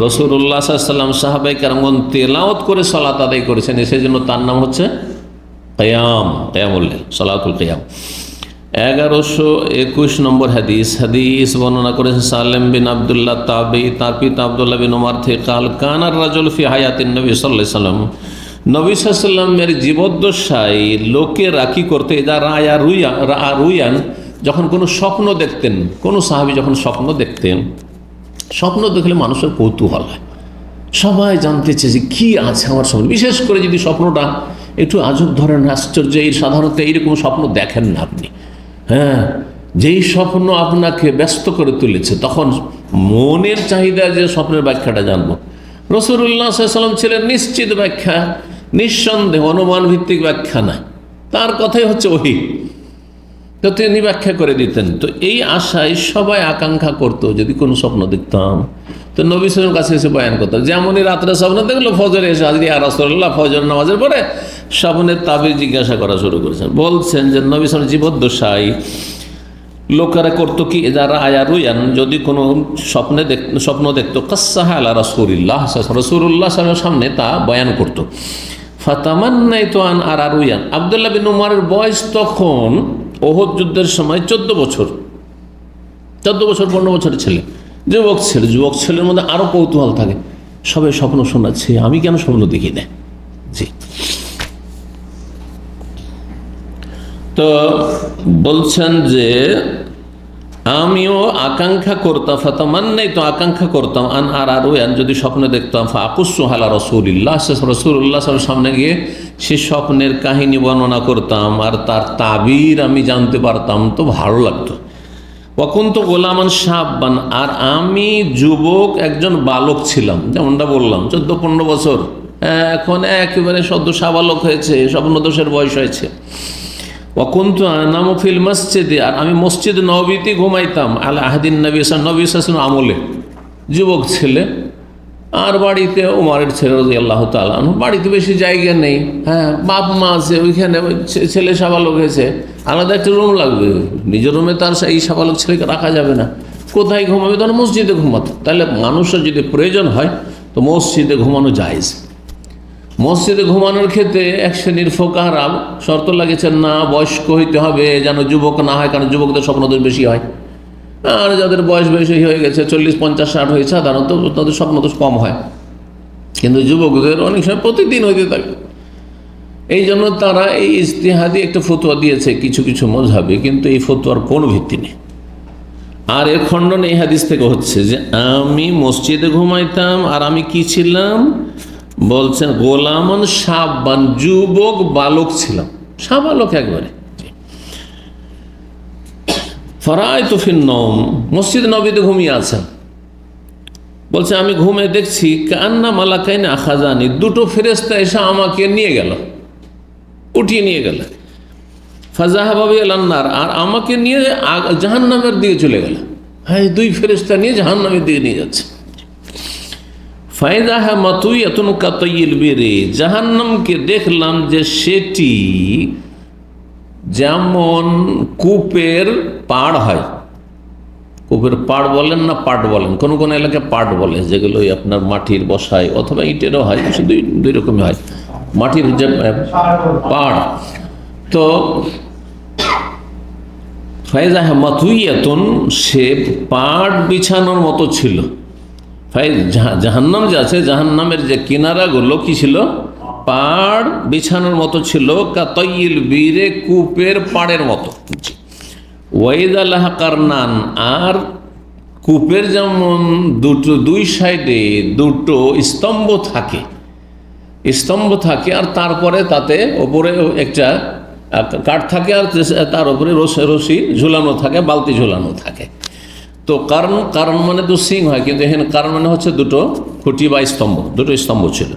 রাসূলুল্লাহ সাল্লাল্লাহু আলাইহি ওয়াসাল্লাম সাহাবায়ে কেরামগণ তেলাওয়াত করে সালাত আদায় করেছেন, সেজন্য তার নাম হচ্ছে কিয়াম, কিয়ামুল লাইল, সালাতুল কিয়াম। 1121 নম্বর হাদিস বর্ণনা করেছেন সালেম বিন আব্দুল্লাহ তাবি, তার পিতা আব্দুল্লাহ বিন ওমর থেকে কাল কানার রাজুল ফি হায়াতিন নবী সাল্লাল্লাহু আলাইহি ওয়াসাল্লাম, নবী সাল্লাল্লাহু আলাইহি ওয়াসাল্লামের জীবদ্দশায় লোকেরা কি করতে, যা রুয়ান, যখন কোনো স্বপ্ন দেখতেন, কোনো সাহাবী যখন স্বপ্ন দেখতেন, স্বপ্ন দেখলে মানুষের কৌতূহল হয়, সবাই জানতে চেয়ে যে কী আছে আমার স্বপ্ন, বিশেষ করে যদি স্বপ্নটা একটু আজব ধরনের আশ্চর্য, এই সাধারণত এইরকম স্বপ্ন দেখেন না আপনি। হ্যাঁ, যেই স্বপ্ন আপনাকে ব্যস্ত করে তুলেছে, তখন মনের চাহিদা যে স্বপ্নের ব্যাখ্যাটা জানবো। রাসূলুল্লাহ সাল্লাল্লাহু আলাইহি ওয়াসাল্লাম ছিলেন নিশ্চিত ব্যাখ্যা, নিঃসন্দেহ, অনুমান ভিত্তিক ব্যাখ্যা না, তার কথাই হচ্ছে ওহী, তো তিনি ব্যাখ্যা করে দিতেন। তো এই আশায় সবাই আকাঙ্ক্ষা করতো যদি কোনো স্বপ্ন দেখতাম তো নবী সাল্লাল্লাহু আলাইহি ওয়াসাল্লামের কাছে এসে বয়ান করতাম। যেমনই রাত্রে স্বপ্ন দেখলো, ফজরে এসে হাজির, ইয়া রাসূলুল্লাহ, ফজর নামাজের পরে স্বপ্নের তাবির জিজ্ঞাসা করা শুরু করেছেন। বলছেন যে নবী সাল্লাল্লাহু আলাইহি ওয়াসাল্লাম জীবদ্দশায় লোকেরা করতো কি, যারা আয়ারুয়ান, যদি কোনো স্বপ্ন দেখতো, কাসাহা আলা রাসূলিল্লাহ, রাসূলুল্লাহ সাল্লাল্লাহু সামনে তা বয়ান করতো। ফাতামান্নাইতু আন আরারুয়ান, আব্দুল্লাহ বিন উমরের বয়স তখন ওহদ যুদ্ধের সময় 14 বছর, 15 বছরের ছেলে, যুবক ছেলের মধ্যে আরো কৌতূহল থাকে, সবাই স্বপ্ন শোনাচ্ছে, আমি কেন স্বপ্ন দেখি না। জি, তো বলছেন যে আমিও আকাঙ্ক্ষা করতাম, ফাতামান্নাই তো আকাঙ্ক্ষা করতাম, আন আরারুয়ান, যদি স্বপ্ন দেখতাম, ফাকুসু আলা রাসূলিল্লাহ, রাসূলুল্লাহ সামনে গিয়ে সে স্বপ্নের কাহিনী বর্ণনা করতাম আর তার তাবির আমি জানতে পারতাম, তো ভালো লাগতো। ওয়াকুনতু গোলামান শাববান, আর আমি যুবক একজন বালক ছিলাম, যেমনটা বললাম 14-15 বছর, এখন একেবারে সদ্য সাবালক হয়েছে, স্বপ্নদোষের বয়স হয়েছে। ওয়াকুনতু আনামু ফিল মসজিদে, আর আমি মসজিদ নববীতে ঘুমাইতাম, আলা আহদিন নবী সাল্লাল্লাহু আলাইহি ওয়াসাল্লাম আমলে, যুবক ছেলে, আর বাড়িতে উমরের ছেলে রাদিয়াল্লাহু তাআলা আনহু, বাড়িতে বেশি জায়গা নেই, হ্যাঁ, বাপ মা আছে, ওইখানে ছেলে সাবালক হয়েছে, আলাদা একটা রুম লাগবে, নিজের রুমে তার এই সাবালক ছেলেকে রাখা যাবে না, কোথায় ঘুমাবে, তখন মসজিদে ঘুমাতো। তাহলে মানুষের যদি প্রয়োজন হয় তো মসজিদে ঘুমানো জায়েজ। মসজিদে ঘুমানোর ক্ষেত্রে এক শ্রেণীর ফোকাহারা শর্ত লাগিয়েছেন, না বয়স্ক হইতে হবে, যেন যুবক না হয়, কারণ যুবকদের স্বপ্নদোষ বেশি হয়, আর যাদের বয়স বেশি হয়ে গেছে, 40, 50, 60 হয়েছে, সাধারণত তাদের স্বপ্নদোষ কম হয়, কিন্তু যুবকদের অনেক সময় প্রতিদিন হইতে থাকে। এই জন্য তারা এই ইজতিহাদি একটা ফতোয়া দিয়েছে কিছু কিছু মাযহাবে, কিন্তু এই ফতোয়ার কোনো ভিত্তি নেই। আর এর খণ্ডন এই হাদিস থেকে হচ্ছে যে আমি মসজিদে ঘুমাইতাম, আর আমি কি ছিলাম, বলছেন গোলামান শাববান, যুবক বালক ছিলাম, সাবালক একবারে। ফারাআইতু ফিন নওম, মসজিদ নববীতে ঘুমিয়ে আছেন, বলছে আমি ঘুমে দেখছি কান্না মালাকাইন আখাজানি, দুটো ফেরেশতা এসে আমাকে নিয়ে গেল, উঠিয়ে নিয়ে গেল। ফাজাহাবা ইলান নার, আর আমাকে নিয়ে জাহান্নামের দিকে চলে গেল। হ্যাঁ, দুই ফেরেশতা নিয়ে জাহান্নামের দিকে নিয়ে যাচ্ছে। ফায়দাহা মাতুইয়াতুন কাতাইল বিরে, জাহান্নামকে দেখলাম যে সেটি যেমন কূপের পাড় হয়, কূপের পাড় বলেন না পাট বলেন, কোন কোন এলাকায় পাট বলে, যেগুলো আপনার মাটির বসায় অথবা ইটেরও হয়, দুই রকমই হয়, মাটির যে পাড়। তো ফায়দাহা মাতুইয়াতুন, সে পাট বিছানোর মতো ছিল। জাহান্নাম যে আছে, জাহান্নামের যে কিনারাগুলো কি ছিল, পাড় বিছানোর মতো ছিল, কাতাইল বীরে, কূপের পাড়ের মতো। ওয়াইদা লাহা কারনান, আর কূপের যেমন দুই সাইডে দুটো স্তম্ভ থাকে, আর তারপরে তাতে ওপরে একটা কাঠ থাকে, আর তার উপরে রশি ঝুলানো থাকে, বালতি ঝুলানো থাকে। তো কারণ মানে তো সিং হয়, কিন্তু এখানে কারণ মানে হচ্ছে দুটো খুঁটি বা দুটো স্তম্ভ ছিল।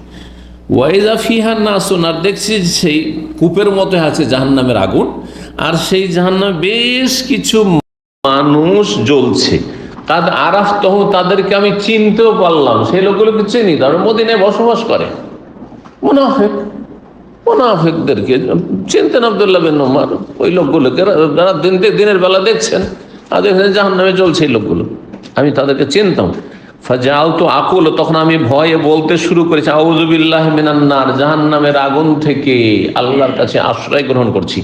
ওয়াইজা ফিহা নাসুন, আর দেখছি সেই কূপের মতো আছে জাহান্নামের আগুন, আর সেই জাহান্নামে বেশ কিছু মানুষ জ্বলছে। তাদের আরাফ তখন, তাদেরকে আমি চিনতেও পারলাম, সেই লোকগুলোকে চিনি, তারা মদিনায় বসবাস করে। মুনাফিকদেরকে চিনতেন আব্দুল্লাহ বিন উমর, ওই লোকগুলোকে যারা দিনের বেলা দেখছেন আর এখানে জাহান্নামে জ্বলছে এই লোকগুলো, আমি তাদেরকে চিনতাম। ফাজালতু আকুল, তখন আমি ভয়ে বলতে শুরু করেছি, আউযু বিল্লাহি মিনান নার, জাহান্নামের আগুন থেকে আল্লাহর কাছে আশ্রয় গ্রহণ করছি।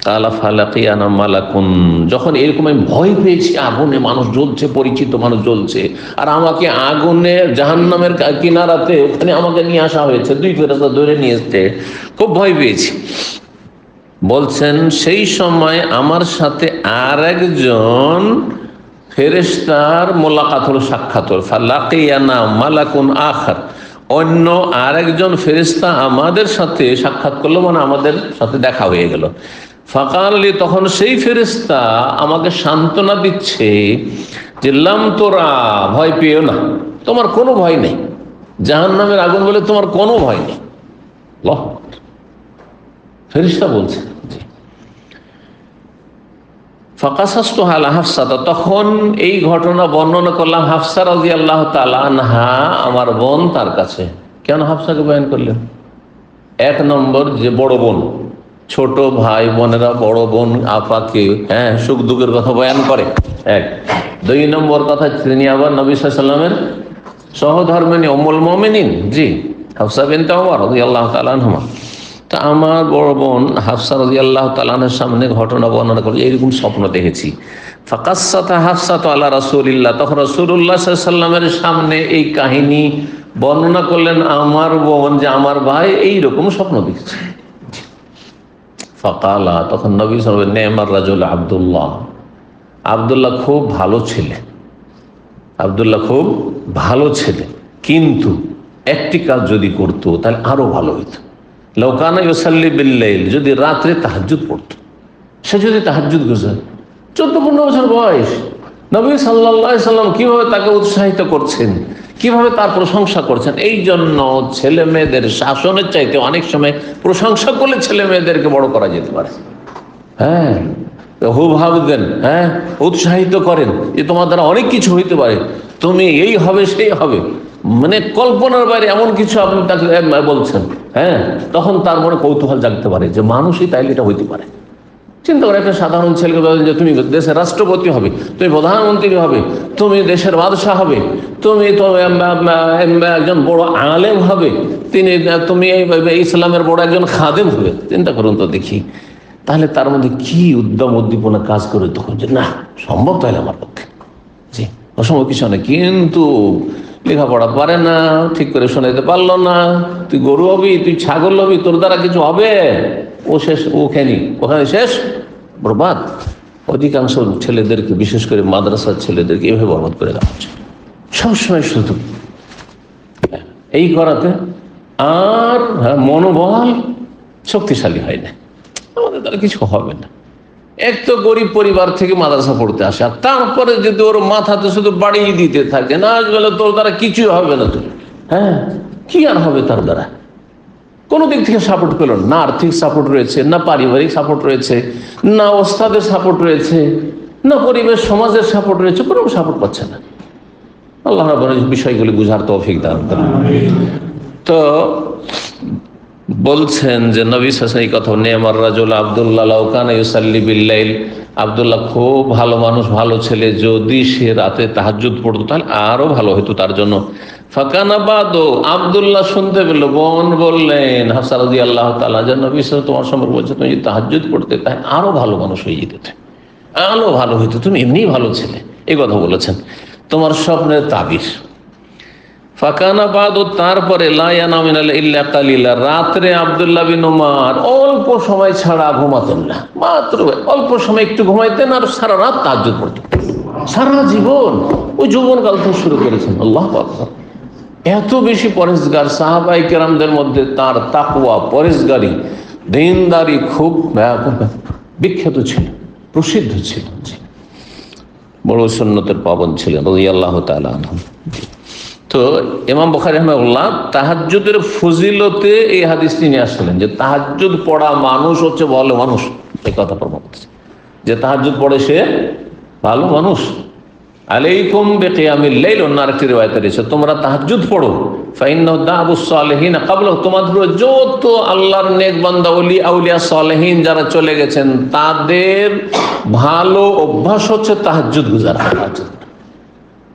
কালা ফালাকিয়ানা মালাকুন, যখন এরকম আমি ভয় পেয়েছি, আগুনে মানুষ জ্বলছে, পরিচিত মানুষ জ্বলছে, আর আমাকে আগুনে জাহান্নামের কিনারাতে ওখানে আমাকে নিয়ে আসা হয়েছে, দুই ফেরেশতা ধরে নিয়ে এসেছে, খুব ভয় পেয়েছি। বলছেন সেই সময় আমার সাথে আর একজন ফেরেশতার মোলাকাত হলো, সাক্ষাৎ হলো। ফালাকিয়ানা মালাকুন আখার, অন্য আরেকজন ফেরেশতা আমাদের সাথে সাক্ষাৎ করলো, মানে আমাদের সাথে দেখা হয়ে গেল। ফাকাল আলী, তখন সেই ফেরেশতা আমাকে সান্ত্বনা দিচ্ছে যে লাম তোরা, ভয় পেও না, তোমার কোনো ভয় নেই, জাহান্নামের আগুন বলে তোমার কোনো ভয় নেই। আল্লাহু আকবার, ফেরেশতা বলছে। ফাকাসাস্তু আলা হাফসা, তখন এই ঘটনা বর্ণনা করলাম হাফসা রাদিয়াল্লাহু তাআলা আনহা, আমার বোন তার কাছে। কেন হাফসাকে বয়ান করলেন? এক নম্বর, যে বড় বোন, ছোট ভাই বোনেরা বড় বোন আপাকে সুখ দুঃখের কথা বয়ান করে, এক। দুই নম্বর কথা, তিনি আবার নবী সাল্লাল্লাহু আলাইহি ওয়াসাল্লামের সহধর্মিণী উম্মুল মুমিনিন, জি, হাফসা বিনতে ওমর রাদিয়াল্লাহু তাআলা আনহা। তা আমার বড় বোন হাফসা রাদিয়াল্লাহু তাআলা আনহার সামনে ঘটনা বর্ণনা করে, এইরকম স্বপ্ন দেখেছি। ফাকাসসাতা হাফসাতু আলা রাসূলিল্লাহ, তখন রাসূলুল্লাহ সাল্লাল্লাহু আলাইহি ওয়াসাল্লামের সামনে এই কাহিনী বর্ণনা করলেন আমার বোন, যে আমার ভাই এইরকম স্বপ্ন দেখেছে। ফাকালা, তখন নবী সাল্লাল্লাহু আলাইহি ওয়াসাল্লাম, নেমার রাজুল আব্দুল্লাহ, আব্দুল্লাহ খুব ভালো ছেলে, আব্দুল্লাহ খুব ভালো ছেলে, কিন্তু একটি কাজ যদি করতো তাহলে আরো ভালো হইতো। লাউকানা ইউসাল্লি বিল্লাইল, যদি রাত্রে তাহাজ্জুদ পড়তো। সে যদি তাহাজ্জুদ করছে, 14-15 বছর বয়স, নবী সাল্লাল্লাহু আলাইহি সাল্লাম কিভাবে তাকে উৎসাহিত করছেন, কিভাবে তার প্রশংসা করছেন। এই জন্য ছেলে মেয়েদের শাসনের চাইতে অনেক সময় প্রশংসা করলে ছেলে মেয়েদেরকে বড় করা যেতে পারে। হুব ভাব দেন, উৎসাহিত করেন যে তোমার দ্বারা অনেক কিছু হইতে পারে, তুমি এই হবে সেই হবে, মানে কল্পনার বাইরে এমন কিছু আপনি তাকে বলছেন, তখন তার মনে কৌতূহল জাগতে পারে যে মানুষই তাইলে এটা হইতে পারে। চিন্তা করে, একটা সাধারণ ছেলেকে বলেন যে তুমি দেশের রাষ্ট্রপতি হবে, তুমি প্রধানমন্ত্রী হবে, তুমি দেশের বাদশাহ হবে, তুমি তো একজন বড় আলেম হবে, তুমি ইসলামের বড় একজন খাদেম হবে। চিন্তা করুন তো দেখি, তাহলে তার মধ্যে কি উদ্যম উদ্দীপনা কাজ করে তখন, যে না সম্ভব তাহলে আমার পক্ষে, জি অসম্ভব কিছু না। কিন্তু লেখাপড়া পারে না, ঠিক করে শোনাইতে পারলো না, তুই গরু হবি, তুই ছাগল হবি, তোর দ্বারা কিছু হবে, ও শেষ, ওখানে শেষ, বরবাদ। অধিকাংশ ছেলেদেরকে, বিশেষ করে মাদ্রাসার ছেলেদেরকে এভাবে বরবাদ করে দেওয়া হচ্ছে সবসময়, শুধু এই করাতে। আর মনোবল শক্তিশালী হয় না, আমাদের দ্বারা কিছু হবে না। এক তো গরিব পরিবার থেকে মাদ্রাসা পড়তে আসে, আর তারপরে যদি ওর মাথাতে শুধু বাড়িয়ে দিতে থাকে, না বলে তোর দ্বারা কিছুই হবে না, তুই কি আর হবে তার দ্বারা? কোনো দিক থেকে সাপোর্ট পেল না, আর্থিক সাপোর্ট রয়েছে না, পারিবারিক সাপোর্ট রয়েছে না, ওস্তাদের সাপোর্ট রয়েছে না, পরিবেশ সমাজের সাপোর্ট রয়েছে, কোনো সাপোর্ট পাচ্ছে না। আল্লাহ রাব্বুল বিষয়গুলি বুঝার তৌফিক দান করেন। তো বলছেন যে নবী সাল্লাল্লাহু আলাইহি ওয়াসাল্লাম এই কথা, নেমার রাজুল আব্দুল্লাহ লাউ কানা ইউসাল্লি বিল্লাইল, আব্দুল্লাহ খুব ভালো মানুষ, ভালো ছেলে, যদি সে রাতে তাহাজ্জুদ পড়তো তাহলে আরো ভালো হতো তার জন্য। ফাকানা বাদো, আব্দুল্লাহ শুনতে পেল, বোন বললেন হাফসা রাদিয়াল্লাহু তাআলা, যে নবী সাল্লাল্লাহু আলাইহি ওয়াসাল্লাম তোমার সম্পর্কে বলছে, তুমি যদি তাহাজ্জুদ পড়তে তাহলে আরো ভালো মানুষ হয়ে যেতে, আরো ভালো হইতো, তুমি এমনি ভালো ছেলে, এই কথা বলেছেন। তোমার স্বপ্নের তাবির। ফাকানা বাদু, তারপরে লা ইয়ানামু ইল্লা কালিলা, রাত্রে আব্দুল্লাহ বিন উমর অল্প সময় ছাড়া ঘুমাতেন না, মাত্র অল্প সময় একটু ঘুমাইতেন, আর সারা রাত তাহাজ্জুদ পড়তেন। সারা জীবন ওই যৌবনকাল থেকে শুরু করেছেন। আল্লাহু আকবার, এত বেশি পরেজগার। সাহাবায়ে কেরামদের মধ্যে তার তাকওয়া, পরেজগারি, দিনদারি খুব বিখ্যাত ছিল, প্রসিদ্ধ ছিল, বড় সুন্নতের পাবন ছিলেন রাদিয়াল্লাহু তাআলা আনহু। তো ইমাম বুখারী রাহিমাহুল্লাহ তাহাজ্জুদের ফজিলতে এই হাদিসটি নিয়ে আসলেন, যে তাহাজ্জুদ পড়া মানুষ হচ্ছে ভালো মানুষ, এই কথা প্রমাণ করছে যে তাহাজ্জুদ পড়ে সে ভালো মানুষ। আলাইকুম বিকিয়ামিল লাইল, অন্য আরেকটি রিওয়ায়াতে রয়েছে তোমরা তাহাজ্জুদ পড়ো, ফাইন্নাহু দাবুস সালিহিন ক্বাবলা, তোমাদের যত আল্লাহর নেক বান্দা, ওলি আউলিয়া সালেহিন যারা চলে গেছেন তাদের ভালো অভ্যাস হচ্ছে তাহাজ্জুদ গুজার।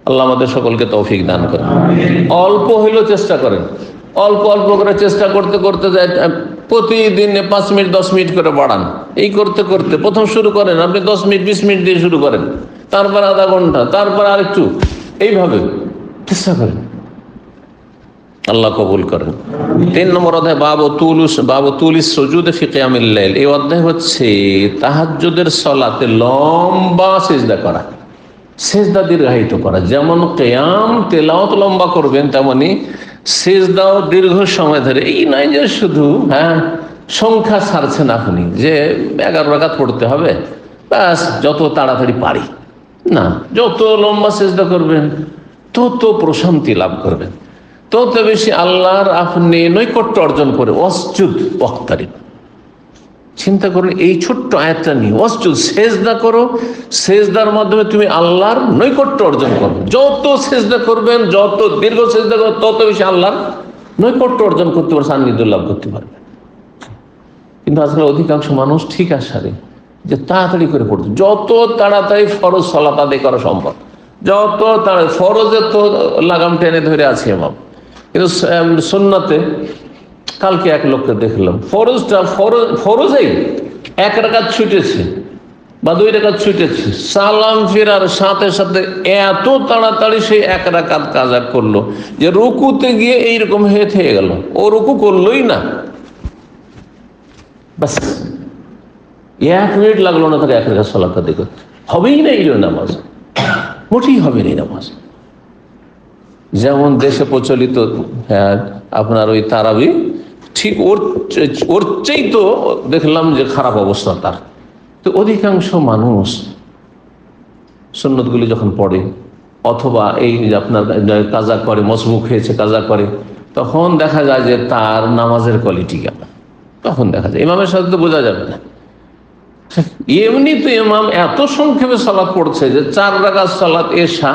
আল্লাহ আমাদের সকলকে তৌফিক দান করেন। অল্প হইলেও চেষ্টা করেন, অল্প অল্প করে চেষ্টা করতে করতে প্রতিদিন 5 মিনিট 10 মিনিট করে বাড়ান। এই করতে করতে প্রথম শুরু করেন আপনি 10 মিনিট 20 মিনিট দিয়ে শুরু করেন, তারপর আধা ঘন্টা, তারপর আরেকটু, এইভাবে চেষ্টা করেন, আল্লাহ কবুল করেন। 3 নম্বর অধ্যায় বাবু তুলিস সুজুদ ফি কিয়ামিল লাইল। এই অধ্যায় হচ্ছে তাহাজ্জুদের সালাতে লম্বা সিজদা করা, সিজদা দীর্ঘায়িত করা। যেমন কিয়াম তেলাওয়াত লম্বা করবেন, তেমনি সিজদাও দীর্ঘ সময় ধরে, এই নয় যে শুধু সংখ্যা ছাড়ছেন আপনি যে 11 রাকাত পড়তে হবে, ব্যাস যত তাড়াতাড়ি পারি না, যত লম্বা সিজদা করবেন তত প্রশান্তি লাভ করবেন, তত বেশি আল্লাহর আপনি নৈকট্য অর্জন করে। ওয়াসজুদ ওয়াক্তারিব, চিন্তা করুন এই ছোট্ট আয়াতটা নিয়ে, ওয়াসজুদ, সেজদা করো, সেজদার মাধ্যমে তুমি আল্লাহর নৈকট্য অর্জন করবে। যত সেজদা করবেন, যত দীর্ঘ সেজদা করবেন, তত বেশি আল্লাহর নৈকট্য অর্জন করতে পারবে, সান্নিধ্য লাভ করতে পারবে। কিন্তু আজকাল অধিকাংশ মানুষ ঠিক আসারে যে তাড়াতাড়ি করে পড়ছে, যত তাড়াতাড়ি ফরজ সালাত আদায় করা সম্ভব, যত তাড়াতাড়ি। ফরজে তো লাগাম টেনে ধরে আছে এমাম, কিন্তু সুন্নতে কালকে এক লোককে দেখলাম ফরজেই 1 রাকাত ছুটেছে বা 2 রাকাত ছুটেছে, সালাম ফেরার সাথে সাথে এত তাড়াতাড়ি সেই 1 রাকাত কাজা করলো যে রুকুতে গিয়ে এইরকম হয়ে থেকে গেল, ও রুকু করলোই না, বাস 1 মিনিট লাগলো না তাকে 1 রাকাত সালাত আদায় করতে। হবেই না এই নামাজ, মোটেই হবে না এই নামাজ। যেমন দেশে প্রচলিত আপনার ওই তারাবি, ঠিক ওর চেয়েই তো দেখলাম যে খারাপ অবস্থা তার। তো অধিকাংশ মানুষ সুন্নতগুলি যখন পড়ে অথবা এই যে আপনার কাজা করে, মসবুক হয়েছে কাজা করে, তখন দেখা যায় যে তার নামাজের কোয়ালিটি কেমন, তখন দেখা যায়। ইমামের সাথে তো বোঝা যাবে না। এমনি তো ইমাম এত সংক্ষেপে সালাত পড়ছে যে 4 রাকাত সালাত এশা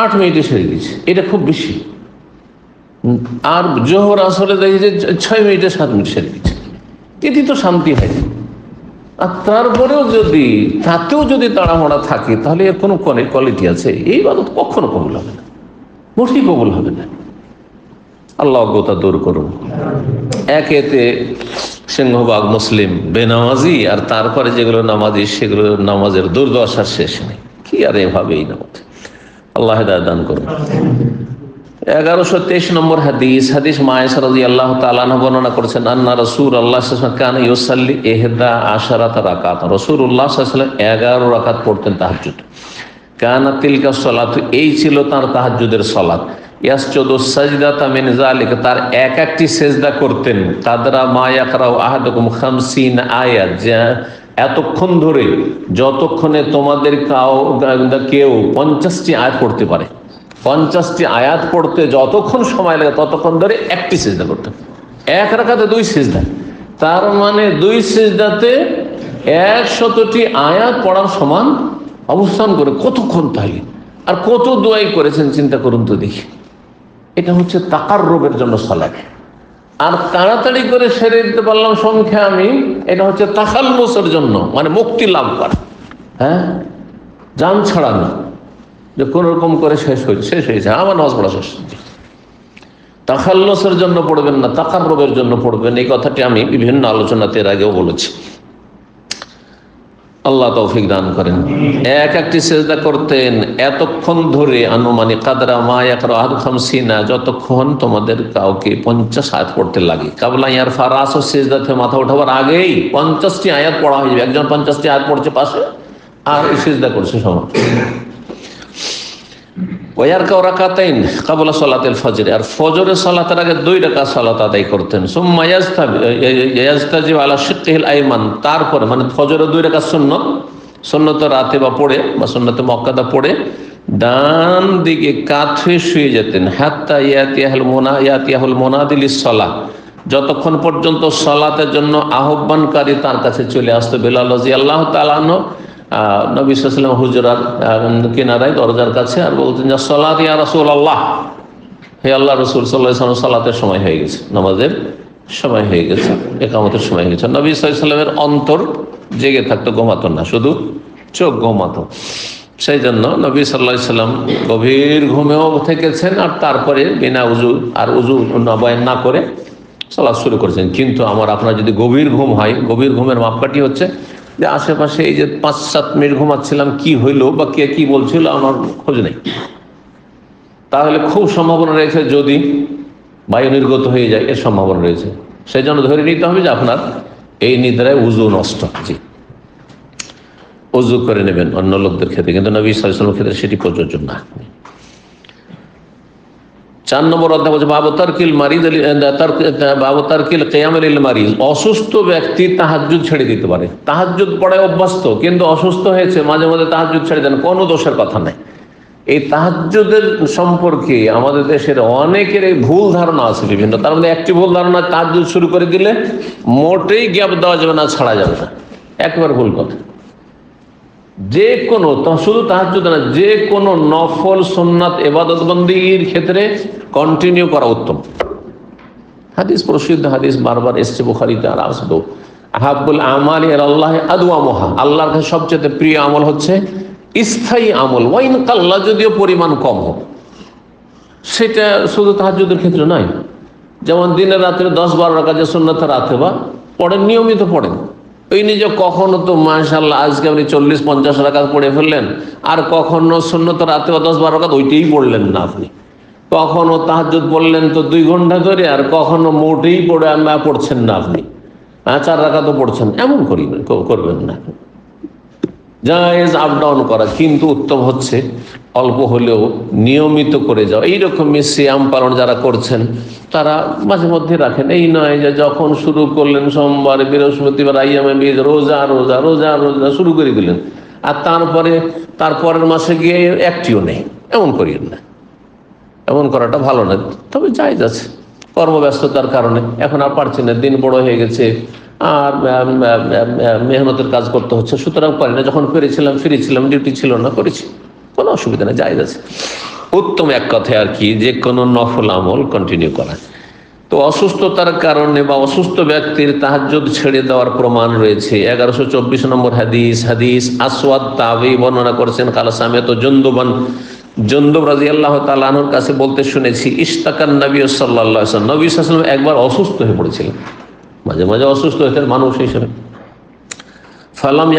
8 মিনিটে সেরে দিয়েছে, এটা খুব বেশি। আর জোহর আসলে দেখি যে 6 মিনিটে 7 মিনিট সেরে দিচ্ছে, এটি তো শান্তি হয়। আর তারপরেও যদি তাতেও যদি তাড়াহুড়া থাকে, তাহলে এর কোনো কোয়ালিটি আছে? এই ইবাদত কখনো কবুল হবে না, মোটেই কবুল হবে না। আল্লাহ অজ্ঞতা দূর করুন। এতে সিংহভাগ মুসলিম বেনামাজি, আর তারপরে যেগুলো নামাজি সেগুলো নামাজের দুর্দশার শেষ নেই। কি আর এভাবে এই নামাজ, আল্লাহ হেদায়েত দান করুন। 1123 নম্বর হাদিস মায়েশা রাদিয়াল্লাহু তাআলা আনহা বর্ণনা করেছেন, আন্না রাসূলুল্লাহ সাল্লাল্লাহু আলাইহি ওয়াসাল্লাম কানা ইউসাল্লি 11 রাকাত, রাসূলুল্লাহ সাল্লাল্লাহু আলাইহি ওয়াসাল্লাম 11 রাকাত পড়তেন তাহাজ্জুদ। কানা তিলকা সালাত, এই ছিল তার তাহাজ্জুদের সালাত। ইয়াসজুদু সাজদাতা মিন যালিকা, তার এক একটি সেজদা করতেন কাদরা মা ইয়াকরাউ আহাদুকুম 50 আয়াত, এতক্ষণ ধরে যতক্ষণে তোমাদের কেউ 50টি আয়াত পড়তে পারে। 50টি আয়াত পড়তে যতক্ষণ সময় লাগে ততক্ষণ ধরে একটি সিজদা করতেন। 1 রাকাতে 2 সিজদা, তার মানে 2 সিজদাতে 100টি আয়াত পড়ার সমান অবস্থান করে কতক্ষণ, তাই আর কত দোয়াই করেছেন চিন্তা করুন তো দেখি। এটা হচ্ছে তাকাররুবের জন্য সালাত। আর তাড়াতাড়ি করে সেরে দিতে পারলাম সংখ্যা আমি, এটা হচ্ছে তাখাল্লুসের জন্য, মানে মুক্তি লাভ করা, জান ছাড়ানো, যে কোন রকম করে শেষ হয়েছে আমার নামাজ পড়া শেষ। তাখাল্লুসের জন্য পড়বেন না, তাকাররুবের জন্য পড়বেন। এই কথাটি আমি বিভিন্ন আলোচনাতে এর আগেও বলেছি। আল্লাহ তৌফিক দান করেন। এক একটি সেজদা করতেন এতক্ষণ ধরে, আনুমানিক কাদরা মা ইয়াকরা আহাদু 50, যতক্ষণ তোমাদের কাউকে 50 আয়াত পড়তে লাগে। কাবলা ইয়ারফা রাসু, সেজদা থেকে মাথা ওঠাবার আগেই 50টি আয়াত পড়া হয়ে যাবে। একজন 50টি আয়াত পড়ছে পাশে, আর সেজদা করছে সমান। ওয়ারকাউ রাকাতাইন ক্বাবলা সালাতিল ফজর, আর ফজরের সালাতের আগে 2 রাকাত সালাত আদায় করতেন। সুম্মা ইয়াজতাজিব আলা শিক্কিল আইমান, তারপরে মানে ফজরের 2 রাকাত সুন্নত রাতে বা পড়ে বা সুন্নতে মুআক্কাদা পড়ে ডান দিকে কাত হয়ে শুয়ে যেতেন। হাত্তা ইয়াতিয়াহুল মুনাদি লিস-সালাহ, যতক্ষণ পর্যন্ত সালাতের জন্য আহ্বানকারী তার কাছে চলে আসতো। বেলাল রাদিয়াল্লাহু তাআলা আনহু নবী সাল্লাল্লাহু আলাইহি ওয়াসাল্লাম হুজরার কিনারায় দরজার কাছে, আর বলতেন যে সালাত ইয়া রাসূলুল্লাহ, হে আল্লাহ রাসূল সাল্লাল্লাহু আলাইহি ওয়াসাল্লাম, সালাতের সময় হয়ে গেছে, নামাজের সময় হয়ে গেছে, ইকামতের সময় হয়ে গেছে। নবী সাল্লাল্লাহু আলাইহি ওয়াসাল্লামের অন্তর জেগে থাকতো, ঘুমাতো না, শুধু চোখ ঘুমাতো। সেই জন্য নবী সাল্লাল্লাহু আলাইহি ওয়াসাল্লাম গভীর ঘুমেও থেকেছেন, আর তারপরে বিনা উযু আর উযু নবায়ন না করে সালাত শুরু করেছেন। কিন্তু আপনার যদি গভীর ঘুম হয়, গভীর ঘুমের মাপকাঠি হচ্ছে যে আশেপাশে এই যে 5-7 মিনিট ঘুমাচ্ছিলাম, কি হইলো বা কে কি বলছিল আমার খোঁজ নেই, তাহলে খুব সম্ভাবনা রয়েছে যদি বায়ু নির্গত হয়ে যায়, এর সম্ভাবনা রয়েছে। সেই জন্য ধরে নিতে হবে যে আপনার এই নিদ্রায় উযু নষ্ট। জি, উযু করে নেবেন অন্য লোকদের ক্ষেত্রে, কিন্তু নবী সাল্লাল্লাহু আলাইহি ওয়াসাল্লামের ক্ষেত্রে সেটি প্রযোজ্য না। 4 নম্বর অধ্যায় বলছে বাবু তারকিল মারিদ বাবু তারকিল কিয়ামুল মারিদ, অসুস্থ ব্যক্তি তাহাজ্জুদ ছেড়ে দিতে পারে। তাহাজ্জুদ পড়ায় অভ্যস্ত, কিন্তু অসুস্থ হয়েছে, মাঝে মাঝে তাহাজ্জুদ ছেড়ে দেন, কোনো দোষের কথা নাই। এই তাহাজ্জুদের সম্পর্কে আমাদের দেশের অনেকের এই ভুল ধারণা আছে বিভিন্ন। তার মধ্যে একটি ভুল ধারণা, তাহাজ্জুদ শুরু করে দিলে মোটেই গ্যাপ দেওয়া যাবে না, ছাড়া যাবে না। একেবারে ভুল কথা। যে কোনো, শুধু তাহাজ্জুদ না, যে কোনো নফল সুন্নাত ইবাদত বন্দেগীর ক্ষেত্রে কন্টিনিউ করা উত্তম। হাদিস, প্রসিদ্ধ হাদিস বারবার এসছে বুখারীতে আর আসবে, আহাব্বুল আমালি ইলাল্লাহি আদওয়ামুহা, আল্লাহর কাছে সবচেয়ে প্রিয় আমল হচ্ছে স্থায়ী আমল, ওয়াইন কাল্লা, যদিও পরিমাণ কম হোক। সেটা শুধু তাহাজ্জুদের ক্ষেত্রে নয়। যেমন দিনের রাত্রে 10-12 রাকাত যে সুন্নাত রাতে বা পড়েন, নিয়মিত পড়েন। ওই নিজে কখনো তো মাশাআল্লাহ আজকে আপনি 40-50 রাকাত পড়ে ফেললেন, আর কখনো সুন্নাত রাতে বা 10-12 রাকাত ওইটাই পড়লেন না আপনি। কখনো তাহাজ্জুদ পড়লেন তো 2 ঘন্টা ধরে, আর কখনো মোটেই পড়ছেন না আপনি, 4 রাকাতও পড়ছেন, এমন করবেন না। জায়েজ আপ ডাউন করা, কিন্তু উত্তম হচ্ছে অল্প হলেও নিয়মিত করে যাও। এইরকম সিয়াম পালন যারা করছেন তারা মাঝে মধ্যে রাখেন। এই নয় যে যখন শুরু করলেন সোমবার, বৃহস্পতিবার, আইয়ামে বীজ, রোজা রোজা রোজা রোজা শুরু করে দিলেন, আর তারপরের মাসে গিয়ে একটিও নেই, এমন করিয়েন না। এমন করাটা ভালো না। তবে জায়েজ আছে, কর্মব্যস্ততার কারণে এখন আর পারছি না, দিন বড় হয়ে গেছে, আর মেহনতের কাজ করতে হচ্ছে, সুতরাং পারি না। যখন ফিরেছিলাম, ডিউটি ছিল না, করেছি, কোনো অসুবিধা নেই, জায়েজ আছে। উত্তম এক কথায় আর কি, যে কোনো নফল আমল কন্টিনিউ করা। তো অসুস্থতার কারণে বা অসুস্থ ব্যক্তির তাহাজ্জুদ ছেড়ে দেওয়ার প্রমাণ রয়েছে। 1124 নম্বর হাদিস আসওয়াদ তাবি বর্ণনা করেছেন, কালা সামিয়াত জুনদুব রাদিয়াল্লাহু তাআলা আনহুর কাছে বলতে শুনেছি, ইশতাকান নবী সাল্লাল্লাহু আলাইহি ওয়াসাল্লাম, নবী সাল্লাল্লাহু আলাইহি ওয়াসাল্লাম একবার অসুস্থ হয়ে পড়েছিলেন, মাঝে মাঝে অসুস্থ হতেন মানুষ হিসেবে। ফালাম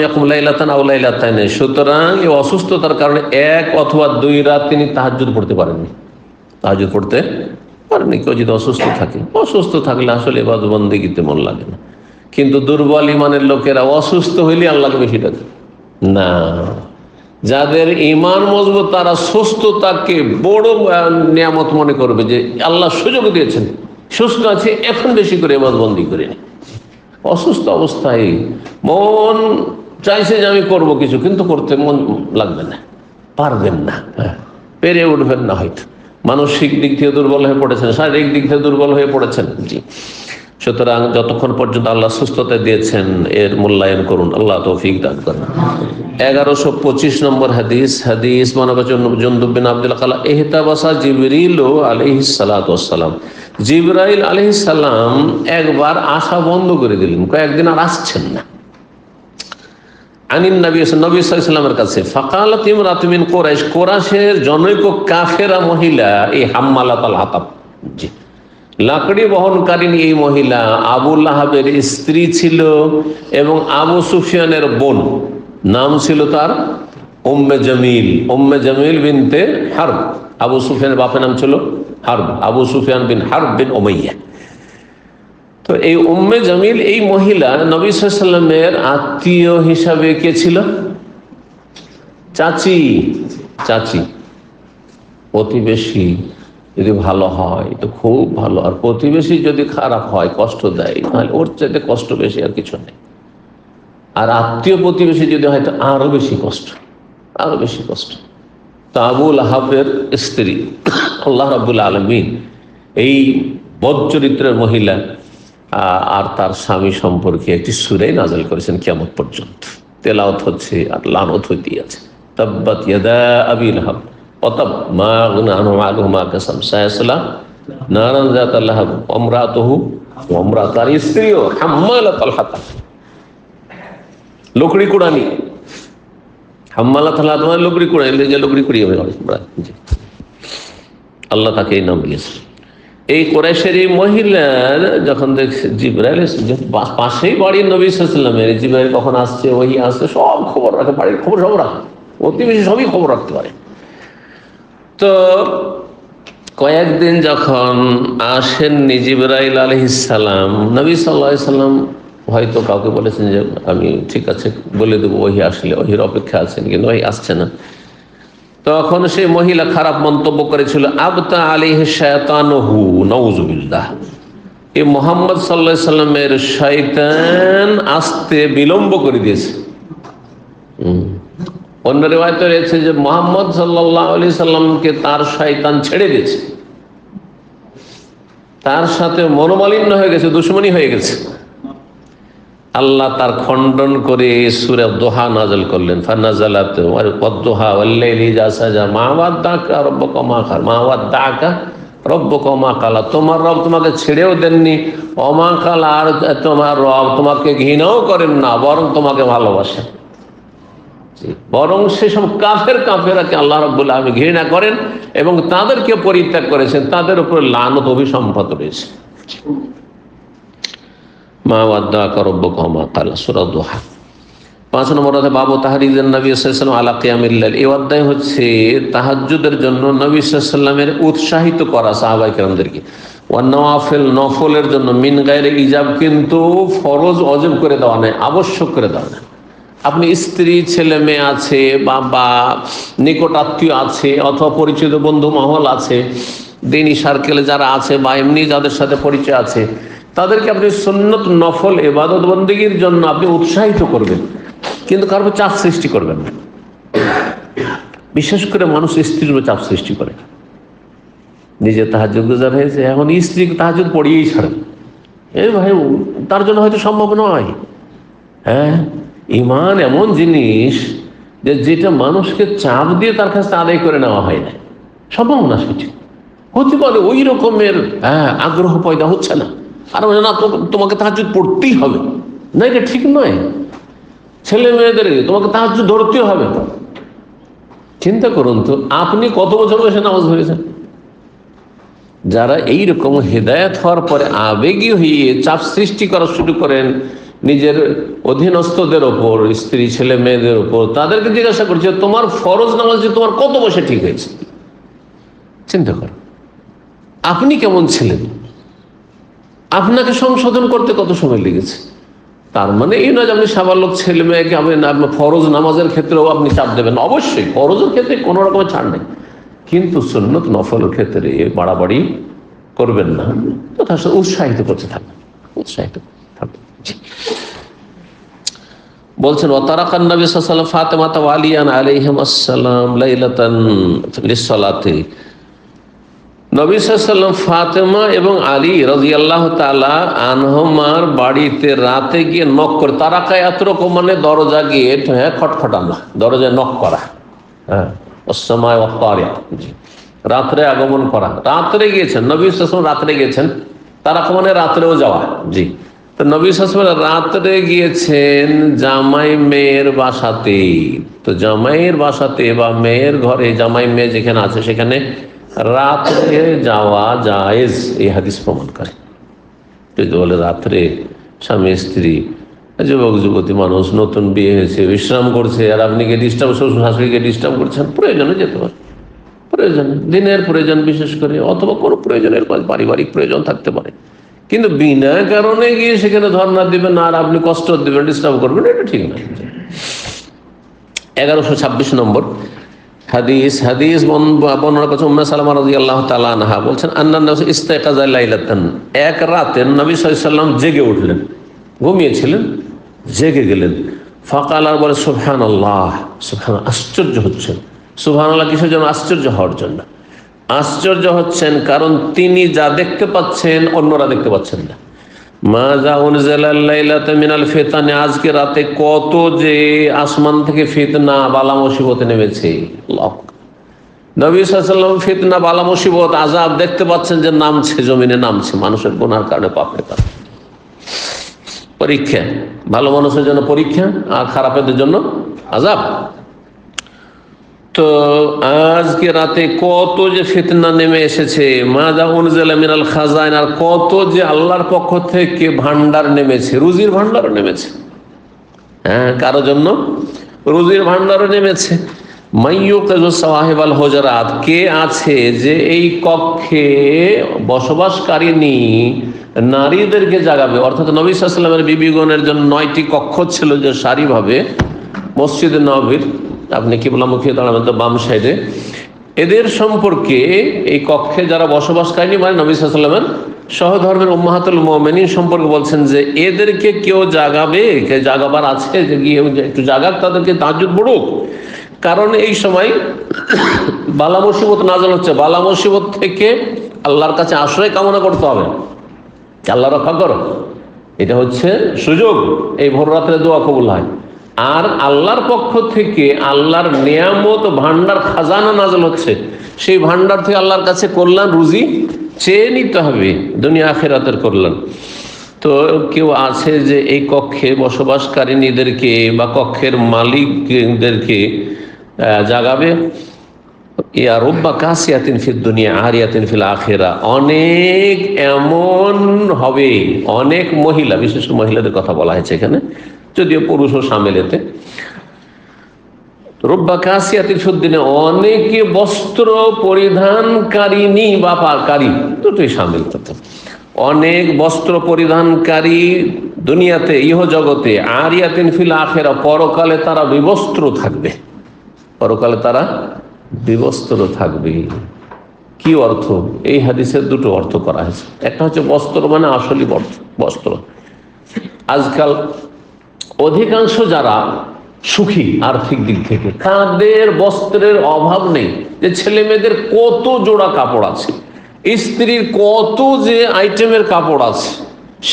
ইয়াকুম লাইলাতান আও লাইলাতাইন, সুতরাং এই অসুস্থতার কারণে 1 অথবা 2 রাত তিনি তাহাজ্জুদ পড়তে পারেননি। কেউ যদি অসুস্থ থাকলে আসলে ইবাদত বন্দেগীতে মন লাগে না। কিন্তু দুর্বল ইমানের লোকেরা অসুস্থ হইলে আল্লাহকে বেশি ডাকে না। যাদের ঈমান মজবুত তারা সুস্থতাকে বড় নিয়ামত মনে করবে, যে আল্লাহ সুযোগ দিয়েছেন, সুস্থ আছে, এখন বেশি করে ইবাদত বন্দেগী করে নি। অসুস্থ অবস্থায় মন চাইছে যে আমি করব কিছু, কিন্তু করতে মন লাগবে না, পারবেন না, পেরে উঠবেন না, হয়তো মানসিক দিক থেকে দুর্বল হয়ে পড়েছেন, শারীরিক দিক থেকে দুর্বল হয়ে পড়েছেন। জি, সুতরাং যতক্ষণ পর্যন্ত আল্লাহ সুস্থতা দিয়েছেন এর মূল্যায়ন করুন, আল্লাহ তৌফিক দান করেন। 1125 নম্বর হাদিস মনে করছেন জুনদুব বিন আব্দুল কালা, ইহতাবাসা জিবরিল আলাইহিস সালাতু ওয়াস সালাম, জিবরাইল আলাইহিস সালাম একবার আসা বন্ধ করে দিলেন, কয়েকদিন আর আসছেন না। আনিন নবী সাল্লাল্লাহু আলাইহি ওয়াসাল্লামের কাছে, ফাকালাত ইমরাতুন মিন কুরাইশ, কুরাইশের জনৈক কাফেরা মহিলা, এই হাম্মালাতুল হাতাব, জি, লাকড়ি বহনকারিনী এই মহিলা আবু লাহাবের স্ত্রী ছিল এবং আবু সুফিয়ানের বোন, নাম ছিল তার উম্মে জামিল বিনতে হারব। আবু সুফিয়ানের বাপের নাম ছিল হারব, আবু সুফিয়ান বিন হারব বিন উমাইয়া। তো এই উম্মে জামিল এই মহিলা নবী সাল্লাল্লাহু আলাইহি ওয়াসাল্লামের আত্মীয় হিসাবে কে ছিল? চাচি। প্রতিবেশী যদি ভালো হয় তো খুব ভালো, আর প্রতিবেশী যদি খারাপ হয়, কষ্ট দেয়, তাহলে ওর চাইতে কষ্ট বেশি আর কিছু নেই। আর আত্মীয় প্রতিবেশী যদি হয় তো আরো বেশি কষ্ট। তো আবু লাহাবের স্ত্রী আল্লাহ রাব্বুল আলামিন এই বদচরিত্রের মহিলা আর তার স্বামী সম্পর্কে একটি সূরা নাযিল করেছেন কিয়ামত পর্যন্ত। তেলাওয়াত হচ্ছে আর লানত হইতে আছে। তাব্বাত ইয়াদা আবি লাহাব ওয়া তাব মা আগনা আনহু মালুহু মা কাসাব সায়াসলা নারান যাতাল লাহাব ওয়া ইমরাতুহু, তার স্ত্রীও হাম্মালাতুল হাতাব, লকড়ি কুড়ানি। হাম্মালাতুল হাতাব মানে লকড়ি কুড়ানি, যে লকড়ি কুড়িয়ে আল্লাহ তাকে এই নাম দিয়েছে। এই কুরাইশের এই মহিলার যখন দেখছে জিবরাইল পাশেই বাড়ি নবী সাল্লাল্লাহু আলাইহি ওয়াসাল্লামের, জিবরাইল কখন আসছে, ওহী আসছে, সব খবর রাখে, বাড়ির খবর সব রাখে, অতি বেশি সবই খবর রাখতে পারে। তো কয়েকদিন যখন আসেননি জিবরাইল আলাইহিস সালাম, নবী সাল্লাল্লাহু আলাইহি ওয়াসাল্লাম হয়তো কাউকে বলেছেন যে আমি ঠিক আছে বলে দেবো ওহী আসলে, ওহীর অপেক্ষা আছেন, কিন্তু ওহী আসছে না। তখন সেই মহিলা খারাপ মন্তব্য করেছিল, আবতা আলাইহি শায়তানুহু নাউযুবিল্লাহ, এই মুহাম্মদ সাল্লাল্লাহু আলাইহি সাল্লামের শয়তান আসতে বিলম্ব করে দিয়েছে। অন্য রিওয়ায়াতে রয়েছে যে মুহাম্মদ সাল্লাল্লাহু আলাইহি সাল্লামকে তার শয়তান ছেড়ে দিয়েছে, তার সাথে মনোমালিন্য হয়ে গেছে, দুশমনী হয়ে গেছে। আল্লাহ তার খণ্ডন করে সূরা দোহা নাযিল করলেন, ফানাজালাত ওয়াদ-দুহা ওয়াল-লাইলি ইযা সাজা মা ওয়াদ্দাকা রাব্বুকা মা ক্বালা, মা ওয়াদ্দাকা রাব্বুকা মা ক্বালা, তোমার রব তোমাকে ছেড়েও দেননি, ওমা ক্বালা, আর তোমার রব তোমাকে ঘৃণাও করেন না, বরং তোমাকে ভালোবাসেন। বরং সেসব কাফেরাকে আল্লাহ রাব্বুল আলামিন ঘৃণা করেন এবং তাদেরকে পরিত্যাগ করেছেন, তাদের উপর লানত অভিসম্পাত রয়েছে। মা ওয়াদ্দাকা রাব্বুকা মা ক্বালা, সূরা দোহা। 5 নম্বর অধ্যায় বাবু তাহরিজুন নবী সাল্লাল্লাহু আলাইহি ওয়াসাল্লাম আলা কিয়ামিল লাইল। এই অধ্যায় হচ্ছে তাহাজ্জুদের জন্য নবী সাল্লাল্লাহু আলাইহি ওয়াসাল্লামের উৎসাহিত করা সাহাবায়ে কেরামদেরকে। ওয়ান নওয়াফিল, নফলের জন্য, মিন গায়রে ইজাব, কিন্তু ফরজ অজেব করে দেওয়া নাই, আবশ্যক করে দেওয়া নাই। আপনি স্ত্রী, ছেলে মেয়ে আছে, বা নিকট আত্মীয় আছে, অথবা পরিচিত বন্ধু মহল আছে, দিনী সার্কেলে যারা আছে, বা এমনি যাদের সাথে পরিচয় আছে, তাদেরকে আপনি সুন্নত নফল ইবাদত বন্দেগীর জন্য আপনি উৎসাহিত করবেন, কিন্তু কারো চাপ সৃষ্টি করবেন না। বিশেষ করে মানুষ স্ত্রীর উপর চাপ সৃষ্টি করে, নিজে তাহাজ্জুদ গুজার হয়েছে, এখন স্ত্রী তাহাজ্জুদ পড়িয়েই ছাড়ে, এই ভাই তার জন্য হয়তো সম্ভব নয়। হ্যাঁ, ঈমান এমন জিনিস যে যেটা মানুষকে চাপ দিয়ে তার কাছে আদায় করে নেওয়া হয় না, সম্ভব না। সেটি হতে পারে ওই রকমের আগ্রহ পয়দা হচ্ছে না, আর না তোমাকে তাহাজ্জুদ পড়তেই হবে, না, এটা ঠিক নয়। ছেলে মেয়েদের তোমাকে তাহাজ্জুদ ধরতেই হবে। চিন্তা করুন তো, আপনি কত বছর বয়সে নামাজ ধরেছেন? যারা এইরকম হেদায়েত হওয়ার পরে আবেগী হয়ে চাপ সৃষ্টি করা শুরু করেন নিজের অধীনস্থদের ওপর, স্ত্রী, ছেলে মেয়েদের ওপর, তাদেরকে জিজ্ঞাসা করছে তোমার ফরজ নামাজ যে তোমার কত বয়সে ঠিক হয়েছে? চিন্তা করো, আপনি কেমন ছিলেন, আপনাকে সংশোধন করতে কত সময় লেগেছে। তার মানে এই নয় যে আপনি সাবালক ছেলে মেয়েকে আপনি ফরজ নামাজের ক্ষেত্রেও আপনি চাপ দেবেন। অবশ্যই ফরজের ক্ষেত্রে কোনো রকমের ছাড় নেই, কিন্তু সুন্নত নফলের ক্ষেত্রে বাড়াবাড়ি করবেন না, তথা উৎসাহিত করতে থাকবেন, উৎসাহিত থাকবেন। বলছেন ওয়াতারাকান নবী সাল্লাল্লাহু আলাইহি ওয়াসাল্লাম ফাতেমা ওয়া আলিয়ান আলাইহিম আসসালাম লাইলাতান লিসসালাতি। নবী সাল্লাল্লাহু আলাইহি ওয়াসাল্লাম ফাতেমা এবং আলী রাদিয়াল্লাহু তাআলা আনহুমার বাড়িতে রাতে গিয়ে নক করে, তারাকায় এতরকম মানে দরজা গেট, খটখটানো, দরজায় নক করা, ওয়াসসামা'i ওয়াত-তারিক, রাত্রে আগমন করা। রাত্রে গিয়েছেন নবী সাল্লাল্লাহু আলাইহি ওয়াসাল্লাম, রাত্রে গিয়েছেন, তারাকা মানে রাত্রেও যাওয়া। জি, তো নবী সাল্লাল্লাহু আলাইহি ওয়াসাল্লাম রাত্রে গিয়েছেন জামাই মেয়ের বাসাতে। তো জামাইয়ের বাসাতে বা মেয়ের ঘরে, জামাই মেয়ে যেখানে আছে সেখানে রাত্রে যাওয়া জায়েজ, এই হাদিস প্রমাণ করে। যদি বলে রাত্রে স্বামী স্ত্রী, যুবক যুবতী মানুষ নতুন বিয়ে হয়েছে, বিশ্রাম করছে, আর আপনি গিয়ে ডিস্টার্ব, শ্বশুর শাশুড়িকে ডিস্টার্ব করছেন, প্রয়োজনে যেতে পারে, প্রয়োজনে, দিনের প্রয়োজন বিশেষ করে, অথবা কোনো প্রয়োজনের পারিবারিক প্রয়োজন থাকতে পারে, কিন্তু বিনা কারণে গিয়ে সেখানে ধর্ণা দিবেন আর আপনি কষ্ট দিবেন, ডিস্টার্ব করবেন, এটা ঠিক না। 1126 নম্বর হাদিস বর্ণনা করছেন উম্মে সালামা রাদিয়াল্লাহু তাআলা আনহা, বলছেন আন্নান নবী ইস্তাইকাযা লাইলাতান, এক রাতে নবী সাল্লাল্লাহু আলাইহি ওয়াসাল্লাম জেগে উঠলেন, ঘুমিয়েছিলেন, জেগে গেলেন। ফাকাল, আর বলে সুবহানাল্লাহ, সুবহানাল্লাহ, আশ্চর্য হচ্ছেন। সুবহানাল্লাহ কিসের জন্য? আশ্চর্য হওয়ার জন্য। আশ্চর্য হচ্ছেন কারণ তিনি যা দেখতে পাচ্ছেন অন্যরা দেখতে পাচ্ছেন না। মাজা উনজিলা লাইলাতা মিনাল ফিতানি, আজকে রাতে কত যে আসমান থেকে ফিতনা বালা মুসিবত নেমেছে। আল্লাহ, নবী সাল্লাল্লাহু আলাইহি ওয়াসাল্লাম ফিতনা বালা মুসিবত আযাব দেখতে পাচ্ছেন যে নামছে, জমিনে নামছে, মানুষের গুনাহর কারণে, পাপের কারণে। পরীক্ষা, ভালো মানুষের জন্য পরীক্ষা আর খারাপের জন্য আযাব। তো আজকে রাতে কত যে ফিতনা নেমে এসেছে, মাজা উনজিলা মিনাল খাজাইন, আর কত যে আল্লাহর পক্ষ থেকে ভান্ডার নেমেছে, রুজির ভান্ডারও নেমেছে। কারো জন্য রুজির ভান্ডারও নেমেছে। মাইয়ুকিযু সাওয়াহিবাল হুজরাত, কে আছে যে এই কক্ষে বসবাসকারিনী নারীদেরকে জাগাবে। অর্থাৎ নবী সাল্লাল্লাহু আলাইহি ওয়াসাল্লামের বিবিগণের জন্য 9টি কক্ষ ছিল যে সারিভাবে মসজিদে নববীর আপনি কিবলামুখী দাঁড়াবেন তো বাম সাইডে, এদের সম্পর্কে এই কক্ষে যারা বসবাসকারী মানে নবী সাল্লাল্লাহু আলাইহি ওয়াসাল্লামের সহধর্মের উম্মাহাতুল মুমিনিন সম্পর্কে বলছেন যে এদেরকে কেউ জাগাবে, কে জাগাবার আছে যে গিয়ে একটু জাগাক, তাদেরকে তাহাজ্জুদ পড়ুক। কারণ এই সময় বালা মুসিবত নাযিল হচ্ছে, বালা মুসিবত থেকে আল্লাহর কাছে আশ্রয় কামনা করতে হবে, আল্লাহ রক্ষা করো। এটা হচ্ছে সুযোগ, এই ভোর রাত্রে দোয়া কবুল হয়। আর আল্লাহর পক্ষ থেকে আল্লাহর নিয়ামত ভান্ডার খাজানা নাযিল হচ্ছে, সেই ভান্ডার থেকে আল্লাহর কাছে কল্যাণ রুজি চেয়ে নিতে হবে, দুনিয়া আখিরাতের কল্যাণ। তো কেউ আছে যে এই কক্ষে বসবাসকারিনীদেরকে বা কক্ষের মালিকদেরকে জাগাবে। ইয়া রব্বা কাসিয়াতিন ফিদ দুনিয়া আরিয়াতিন ফিল আখিরা, অনেক এমন হবে, অনেক মহিলা, বিশেষ করে মহিলাদের কথা বলা হয়েছে এখানে, যদিও পুরুষও শামিল এতে। রব্বা কাসিয়াতিন ফিদ দুনিয়া, অনেকে বস্ত্র পরিধানকারিনী বা পারকারী, দুটোই শামিল তাতে। অনেক বস্ত্র পরিধানকারী দুনিয়াতে, ইহ জগতে, আরিয়াতিন ফিল আখিরা, পরকালে তারা বিবস্ত্র থাকবে, পরকালে তারা বিবস্ত্র থাকবে। কি অর্থ? এই হাদিসের দুটো অর্থ করা হয়েছে। একটা হচ্ছে বস্ত্র মানে আসলি বস্ত্র। আজকাল অধিকাংশ যারা সুখী আর্থিক দিক থেকে, তাদের বস্ত্রের অভাব নেই। যে ছেলে মেয়েদের কত জোড়া কাপড় আছে, স্ত্রীর কত যে আইটেমের কাপড় আছে,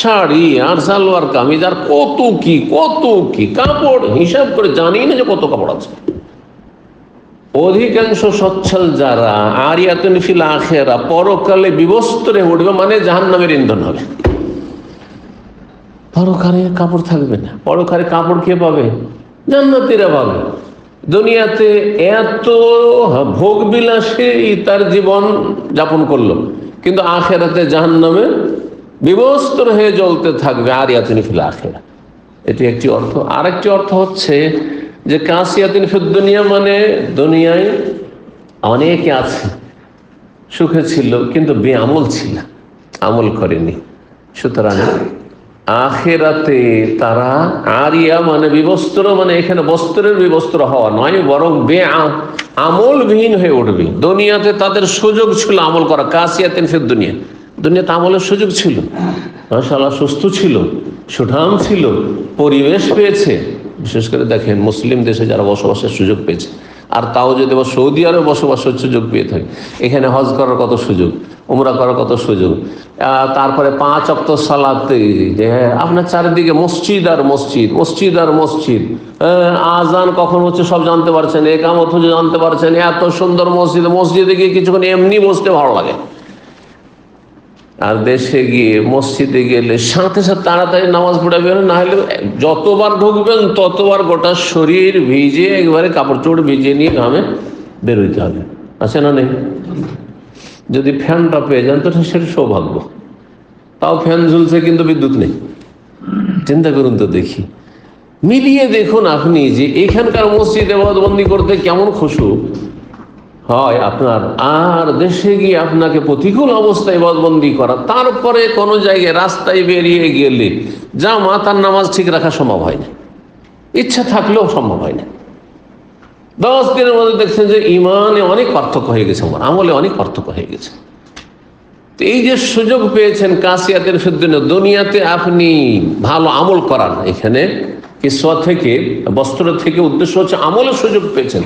শাড়ি আর সালোয়ার কামিজ আর কত কি কাপড়, হিসাব করে জানি না যে কত কাপড় আছে। অধিকাংশ সচ্ছল যারা আরিয়াতুন ফিল আখিরা, পরকালে বিবস্ত্রে উঠবে, মানে জাহান্নামের ইন্ধন হবে। পরকালে কাপড় থাকবে না। পরকালে কাপড় কে পাবে? জান্নাতীরা পাবে। দুনিয়াতে এত ভোগ বিলাসে তার জীবন যাপন করলো, কিন্তু আখিরাতে জাহান্নামে বিবস্ত্র হয়ে জ্বলতে থাকবে। আরিয়াতুন ফিল আখিরা, এটি একটি অর্থ। আরেকটি অর্থ হচ্ছে যে কাসিয়াতিন ফিদ দুনিয়া, মানে দুনিয়ায় অনেকে আছে সুখে ছিল কিন্তু বেআমল ছিল, আমল করেনি, সুতরাং আখিরাতে তারা আরিয়া মানে বিবস্ত্র, মানে এখানে বস্ত্রের বিবস্ত্র হওয়া নয়, বরং আমলবিহীন হয়ে উঠবে। দুনিয়াতে তাদের সুযোগ ছিল আমল করা, কাসিয়াতিন ফিদ দুনিয়া, দুনিয়াতে আমলের সুযোগ ছিল, মাশাআল্লাহ সুস্থ ছিল, সুঠাম ছিল, পরিবেশ পেয়েছে। বিশেষ করে দেখেন মুসলিম দেশে যারা বসবাসের সুযোগ পেয়েছে, আর তাও যদি সৌদি আরবে বসবাসের সুযোগ পেয়ে থাকে, এখানে হজ করার কত সুযোগ, উমরা করার কত সুযোগ, তারপরে 5 ওয়াক্ত সালাতে যে আপনার চারিদিকে মসজিদ আর মসজিদ, মসজিদ আর মসজিদ, আজান কখন হচ্ছে সব জানতে পারছেন, একামত হচ্ছে জানতে পারছেন, এত সুন্দর মসজিদ, মসজিদে গিয়ে কিছুক্ষণ এমনি বসতে ভালো লাগে। আর দেশে গিয়ে মসজিদে গেলে সাথে সাথে তাড়াতাড়ি নামাজ পড়ে বেরোন, না হলে যতবার ঢুকবেন ততবার গোটা শরীর ভিজে, একবারে কাপড় চোপড় ভিজিয়ে নিয়ে ঘামে বেরোইতে হবে, আছে না নেই? যদি ফ্যানটা পেয়ে যান তো সেটা সৌভাগ্য, তাও ফ্যান ঝুলছে কিন্তু বিদ্যুৎ নেই। চিন্তা করুন তো দেখি, মিলিয়ে দেখুন আপনি যে এখানকার মসজিদে ইবাদতবন্দি করতে কেমন খুশু হয় আপনার, আর দেশে গিয়ে আপনাকে প্রতিকূল অবস্থায় ইবাদতবন্দি করা, তারপরে কোনো জায়গায় রাস্তায় বেরিয়ে গেলে যা মাতার নামাজ ঠিক রাখা সম্ভব হয় না, ইচ্ছা থাকলেও সম্ভব হয় না। 10 দিনের মধ্যে দেখছেন যে ইমানে অনেক পার্থক্য হয়ে গেছে, আমার আমলে অনেক পার্থক্য হয়ে গেছে। তো এই যে সুযোগ পেয়েছেন কাসিয়াতের ফিদ দুনিয়া, দুনিয়াতে আপনি ভালো আমল করার, এখানে কিসওয়া থেকে, বস্ত্র থেকে উদ্দেশ্য হচ্ছে আমলের সুযোগ পেয়েছেন,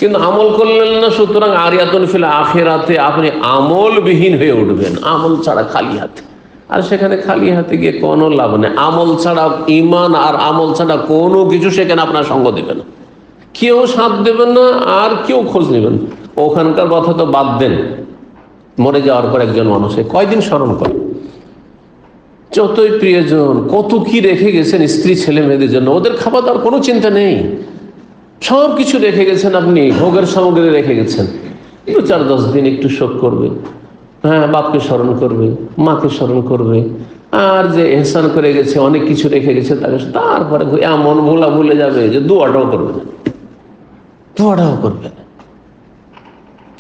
কিন্তু আমল করলেন না, সুতরাং আরিয়াতুন ফিল আখিরাতে আপনি আমলবিহীন হয়ে উঠবেন, আমল ছাড়া খালি হাতে। আর সেখানে খালি হাতে গিয়ে কোনো লাভ নেই। আমল ছাড়া, ইমান আর আমল ছাড়া কোনো কিছু সেখানে আপনার সঙ্গ দেবে না, কেউ সাথ দেবেন না, আর কেউ খোঁজ নেবেন। ওখানকার কথা তো বাদ দেন, মরে যাওয়ার পর একজন মানুষে কয়দিন স্মরণ করে, যতই প্রিয়জন, কত কি রেখে গেছেন স্ত্রী ছেলে মেয়েদের জন্য, ওদের খাবার দাবার কোনো চিন্তা নেই, সব কিছু রেখে গেছেন, আপনি ভোগের সামগ্রী রেখে গেছেন। 2-4-10 দিন একটু শোক করবে, হ্যাঁ, বাপকে স্মরণ করবে, মাকে স্মরণ করবে, আর যে এহসান করে গেছে, অনেক কিছু রেখে গেছে তাকে, তারপরে এমন ভুলে যাবে যে দোয়াটাও করবে না, দোয়াটাও করবে না।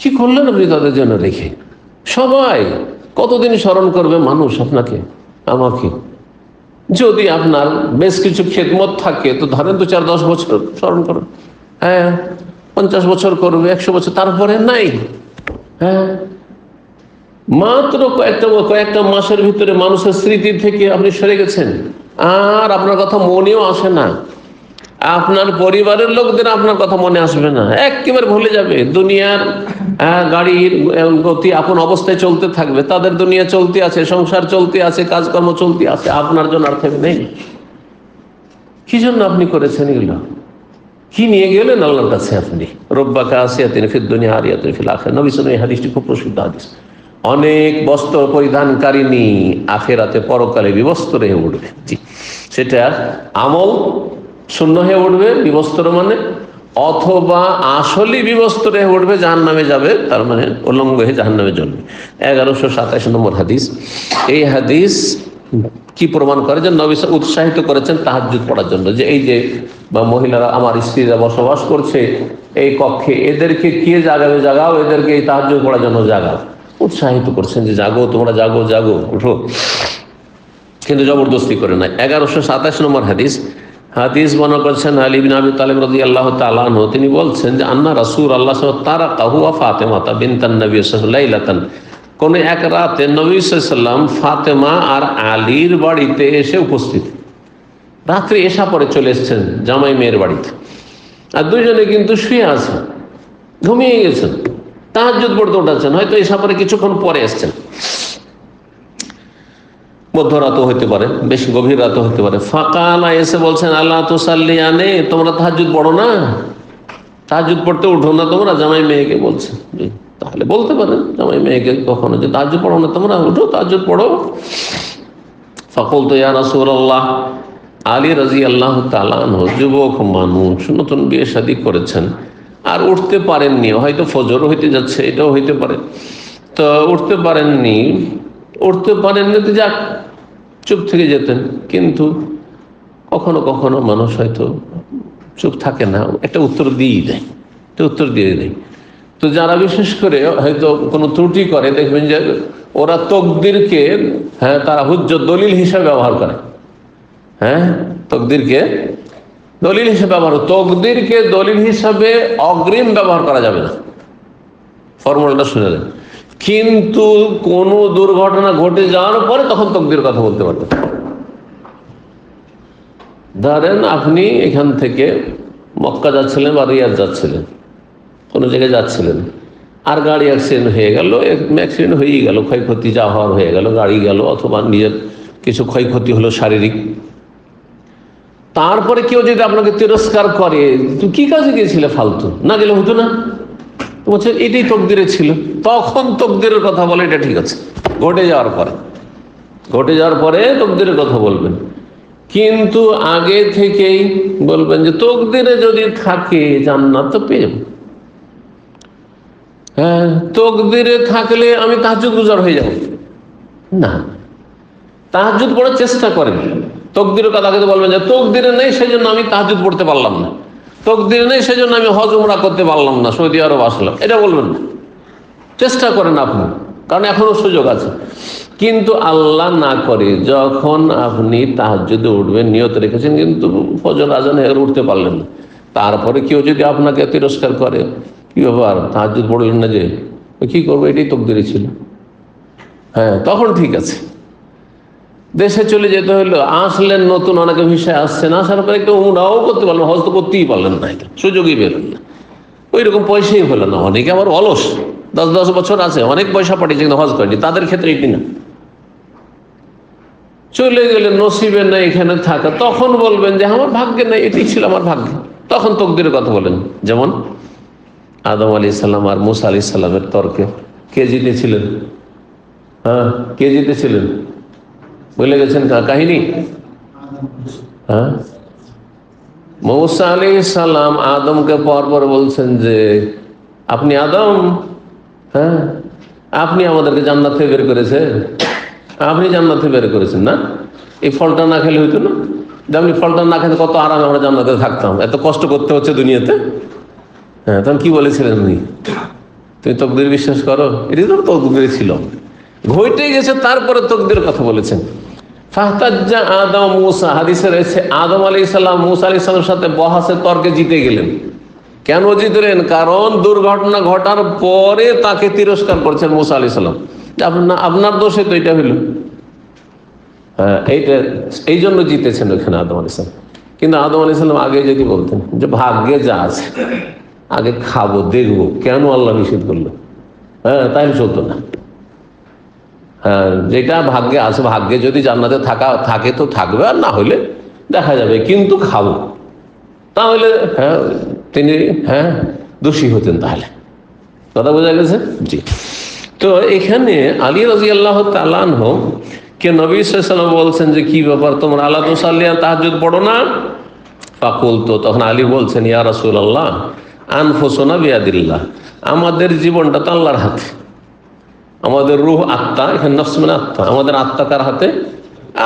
কি করলেন আপনি তাদের জন্য রেখে? সবাই কতদিন স্মরণ করবে মানুষ আপনাকে, আমাকে? যদি আপনার বেশ কিছু খেদমত থাকে তো ধরেন 2-4-10 বছর স্মরণ করেন, হ্যাঁ, 50 বছর করবে, 100 বছর, তারপরে নাই। হ্যাঁ, মাত্র কয়েকটা মাসের ভিতরে মানুষের স্মৃতি থেকে আপনি সরে গেছেন, আর আপনার কথা মনেও আসে না। আপনার পরিবারের লোকদের আপনার কথা মনে আসবে না, একেবারে ভুলে যাবে। দুনিয়ার গাড়ির গতি আপন অবস্থায় চলতে থাকবে, তাদের দুনিয়া চলতে আছে, সংসার চলতে আছে, কাজকর্ম চলতে আছে, আপনার জন্য আর থেকে নেই। কি জন্য আপনি করেছেন এগুলো? কি নিয়ে গেলেন আল্লাহর কাছে আপনি? রব্বাকা আসিয়াতিন ফিদ দুনিয়া আরিয়াতিন ফিল আখিরাহ। নবী সাল্লাল্লাহু আলাইহি হাদিসটি খুব প্রসিদ্ধ হাদিস। অনেক বস্ত্র পরিধানকারিনী আখিরাতে পরকালে বিবস্ত্র হয়ে উঠবে। জি, সেটা আমল শূন্য হয়ে উঠবে, বিবস্ত্র মানে, অথবা আসলে বিবস্ত্র হয়ে উঠবে, জাহান্নামে যাবে, তার মানে উলঙ্গ হয়ে জাহান্নামে জ্বলবে। 1127 নম্বর হাদিস। এই হাদিস কি প্রমাণ করে? যে নবী উৎসাহিত করেছেন তাহাজ্জুদ পড়ার জন্য, যে এই যে বা মহিলারা, আমার স্ত্রীরা বসবাস করছে এই কক্ষে, এদেরকে কে জাগাবে? জাগাও, এদেরকে এই তাহাজ্জুদ পড়ার জন্য জাগাও। উৎসাহিত করছেন যে জাগো, তোমরা জাগো, জাগো, উঠো, কিন্তু জবরদস্তি করে না। 1127 নম্বর হাদিস। হাদিস বর্ণনা করেছেন আলী ইবনে আবি তালিব রাদিয়াল্লাহু তাআলা আনহু। তিনি বলছেন যে আন্না রাসূলুল্লাহ সাল্লাল্লাহু আলাইহি ওয়াসাল্লাম তারাকাহু ওয়া ফাতিমা বিনতান নবী সাল্লাল্লাহু আলাইহি ওয়াসাল্লাম লাইলাতান। কোন এক রাতে নবী সাল্লাল্লাহু আলাইহি ওয়াসাল্লাম ফাতেমা আর আলীর বাড়িতে এসে উপস্থিত। রাত্রে এশা পরে চলে এসেছেন জামাই মেয়ের বাড়িতে, আর দুইজনে কিন্তু শুয়ে আছে, ঘুমিয়ে গেছেন, তাহাজ্জুদ পড়তে উঠেছেন, হয়তো এশা পরে কিছুক্ষণ পরে এসছেন, মধ্যরাতও হতে পারে, বেশ গভীর রাতও হতে পারে। ফাকালা, এসে বলছেন আল্লাহ তুসাল্লিয়ানে, তোমরা তাহাজ্জুদ পড়ো না? তাহাজ্জুদ পড়তে উঠো না তোমরা? জামাই মেয়েকে বলছে। তাহলে বলতে পারেন জামাই মেয়েকে কখনো যে তাহাজ্জুদ পড়ো না তোমরা, উঠো তাহাজ্জুদ পড়ো। ফাকুলতু ইয়া রাসূলুল্লাহ, আলী রাদিয়াল্লাহু তাআলা আনহু যুবক মানুষ, নতুন বিয়ে শাদী করেছেন, আর উঠতে পারেননি, হয়তো ফজর হইতে যাচ্ছে, এটাও হইতে পারে, তো উঠতে পারেননি তো যাক, চুপ থেকে যেতেন। কিন্তু কখনো কখনো মানুষ হয়তো চুপ থাকে না, একটা উত্তর দিয়ে দেয়, তো যারা বিশেষ করে হয়তো কোনো ত্রুটি করে, দেখবেন যে ওরা তকদিরকে, হ্যাঁ, তারা হুজ্জত দলিল হিসাবে ব্যবহার করে। হ্যাঁ, তকদিরকে দলিল হিসাবে ব্যবহার, তকদিরকে দলিল হিসাবে অগ্রিম ব্যবহার করা যাবে না, ফর্মুলাটা শুনে নেন। কিন্তু কোনো দুর্ঘটনা ঘটে যাওয়ার পরে তখন তকদির কথা বলতে পারবেন। ধরেন আপনি এখান থেকে মক্কা যাচ্ছিলেন বা রিয়াদ যাচ্ছিলেন, কোনো জায়গায় যাচ্ছিলেন, আর গাড়ি অ্যাক্সিডেন্ট হয়ে গেল, অ্যাক্সিডেন্ট হয়েই গেল, ক্ষয়ক্ষতি যা হওয়ার হয়ে গেল, গাড়ি গেল, অথবা নিজের কিছু ক্ষয়ক্ষতি হলো শারীরিক। তারপরে কেউ যদি আপনাকে তিরস্কার করে, তুই কি কাজে গিয়েছিলে, ফালতু, না গেলে হতো না, তো বলছে এটাই তকদিরে ছিল, তখন তকদিরের কথা বলে, এটা ঠিক আছে। ঘটে যাওয়ার পরে তকদিরের কথা বলবেন, কিন্তু আগে থেকেই বলবেন যে তকদিরে যদি থাকে জান্নাত তো পেয়ে যাবো। হ্যাঁ, তকদিরে থাকলে আমি তাহাজ্জুদ গুজার হয়ে যাব না, তাহাজ্জুদ পড়ার চেষ্টা করেন। তকদিরের কথা আগে বলবেন যে তকদিরে নেই সেই জন্য আমি তাহাজ্জুদ পড়তে পারলাম না, তকদিরে নেই সেই জন্য আমি হজ উমরা করতে পারলাম না, সৌদি আরব আসলাম, এটা বলবেন না। চেষ্টা করেন আপনি, কারণ এখনো সুযোগ আছে। কিন্তু আল্লাহ না করে, যখন আপনি তাহাজ্জুদে উঠবেন, নিয়ত রেখেছেন, কিন্তু ফজর আজান হয়ে উঠতে পারলেন না, তারপরে কেউ যদি আপনাকে তিরস্কার করে, কি ব্যাপার তাহাজ্জুদ পড়লেন না যে, কি করবো, এটাই তকদিরে ছিল, হ্যাঁ, তখন ঠিক আছে। দেশে চলে যেতে হলো, আসলেন নতুন, অনেকে ভিসায় আসছেন, আসার পরে কেউ উমরাও করতে পারলেন, হজ তো করতেই পারলেন না, এটা সুযোগই পেলেন না, ওই রকম পয়সাই হলো না। অনেকে আবার অলস, 10 বছর আছে, অনেক পয়সা পাঠিয়েছে কিন্তু হজ করেনি, তাদের ক্ষেত্রে এটি না। চলে গেলেন, নসিবে নাই এখানে থাকা, তখন বলবেন যে আমার ভাগ্যে নাই, এটাই ছিল আমার ভাগ্যে, তখন তকদিরের কথা বলেন। যেমন আদম আলাইহিস সালাম আর মুসা আলাইহিস সালামের তর্কে কে জিতেছিলেন? হ্যাঁ, কে জিতেছিলেন বলে গেছেন কাহিনী? হ্যাঁ, মুসা আলাইহিস সালাম আদমকে পরপর বলছেন যে আপনি আদম, হ্যাঁ, আপনি আমাদেরকে জান্নাত থেকে বের করেছেন, আপনি জান্নাত থেকে বের করেছেন না, এই ফলটা না খেলে হইতো না, যে আপনি ফলটা না খেলে কত আরামে আমরা জান্নাতে থাকতাম, এত কষ্ট করতে হচ্ছে দুনিয়াতে। হ্যাঁ, তখন কি বলেছিলেন উনি? তুমি তকদির বিশ্বাস করো? এটি তো তকদির ছিল, ঘটে গেছে, তারপরে তকদির কথা বলেছেন। ফাহতাজ্জা আদম মুসা, হাদিসে রয়েছে আদম আলাইহিস সালাম মুসা আলাইহিস সালামের সাথে বহাসে তর্কে জিতে গেলেন। কেন জিতলেন? কারণ দুর্ঘটনা ঘটার পরে তাকে তিরস্কার করছেন মুসা আলাইহিস সালাম, আপনার দোষে তো এটা হইল। হ্যাঁ, এই জন্য জিতেছেন ওখানে আদম আলাইহিস সালাম। কিন্তু আদম আলাইহিস সালাম আগে যদি বলতেন যে ভাগ্যে যা আছে আগে খাবো দেখবো, কেন আল্লাহ নিষেধ করলো, হ্যাঁ, তাইলে চলতো না। হ্যাঁ, যেটা ভাগ্যে আছে, ভাগ্যে যদি জান্নাতে থাকে তো থাকবে, আর না হলে দেখা যাবে, কিন্তু খাবো, তাহলে হ্যাঁ তিনি দোষী হতেন। তাহলে কথা বোঝা গেছে? জি। তো এখানে আলী রাদিয়াল্লাহু তাআলা আনহু কে নবী সাল্লাল্লাহু আলাইহি ওয়াসাল্লাম বলছেন যে কি ব্যাপার, তোমরা আলা তুসাল্লিয়া তাহাজ্জুদ পড়ো না? ফাকুলতু, তখন আলী বলছেন, ইয়া রাসূলুল্লাহ আনফুসুনা বিয়াদিল্লাহ, আমাদের জীবনটা তো আল্লাহর হাতে, আমাদের রূহ আত্মা, এখানে নফস মানে আত্মা, আমাদের আত্মা কার হাতে?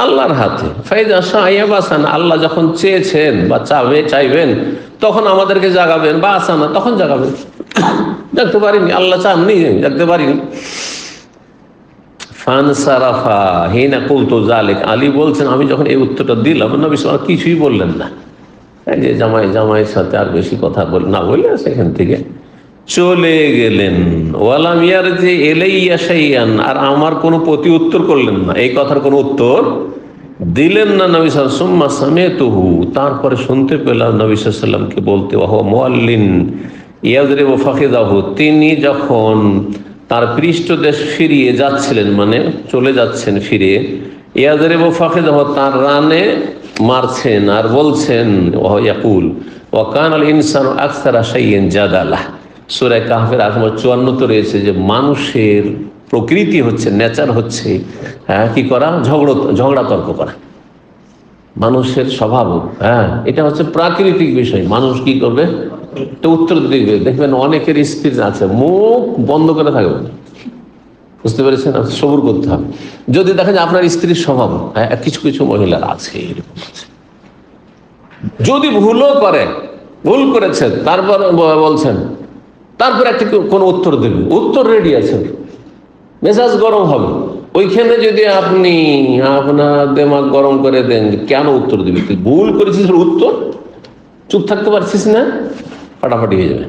আল্লাহর হাতে। ফাইজা শাইয়া বাসান, আল্লাহ যখন চেয়েছেন বা চাইবেন তখন আমাদেরকে জাগাবেন, বা আসানা তখন জাগাবেন। জাগতে পারিনি, আল্লাহ চাননি জাগতে পারিনি। ফানসারাফা হিনা কুলতু যালিক, আলী বলছেন আমি যখন এই উত্তরটা দিলাম, নবী সাল্লাল্লাহু আলাইহি ওয়াসাল্লাম কিছুই বললেন না। এই যে জামাইয়ের সাথে আর বেশি কথা না বলে সেখান থেকে চলে গেলেন। ওয়ালাম ইয়ারজি ইলাইয়া শাইআন, আর আমার কোনো প্রতি উত্তর করলেন না, এই কথার কোনো উত্তর দিলেন না নবী সাল্লাল্লাহু আলাইহি ওয়াসাল্লাম। সুম্মা সামিতুহু, তারপরে শুনতে পেলাম নবী সাল্লাল্লাহু আলাইহি ওয়াসাল্লামকে বলতে, ওয়া মুআল্লিন ইয়াযরিবু ফাখিদাহু, তিনি যখন তার পৃষ্ঠদেশ ফিরিয়ে যাচ্ছিলেন, মানে চলে যাচ্ছেন ফিরে, ইয়াযরিবু ফাখিদাহু, তার রানে মারছেন, আর বলছেন, ওয়া ইয়াকুল ওয়া কানাল ইনসানু আকসারা শাইইন জাদালা। সূরা কাহফের আয়াত 54 রয়েছে যে মানুষের প্রকৃতি হচ্ছে, নেচার হচ্ছে কি করা? ঝগড়া তর্ক করা, মানুষের স্বভাব। এটা হচ্ছে প্রাকৃতিক বিষয়। মানুষ কি করবে? তো উত্তর দিবে। দেখবেন অনেকের স্ত্রী আছে, মুখ বন্ধ করে থাকবে না, বুঝতে পেরেছেন? সবুর করতে হবে। যদি দেখেন আপনার স্ত্রীর স্বভাব, কিছু কিছু মহিলার আছে এরকম আছে, যদি ভুলও করে, ভুল করেছেন, তারপর বলছেন, তারপর একটা কোনো উত্তর দেবে, উত্তর রেডি আছে, মেজাজ গরম হবে। ওইখানে যদি আপনি আপনার দিমাগ গরম করে দেন, কেন উত্তর দিবি? তুই ভুল করেছিস, উত্তর চুপ থাকতে পারছিস না, ফাটাফাটি হয়ে যাবে।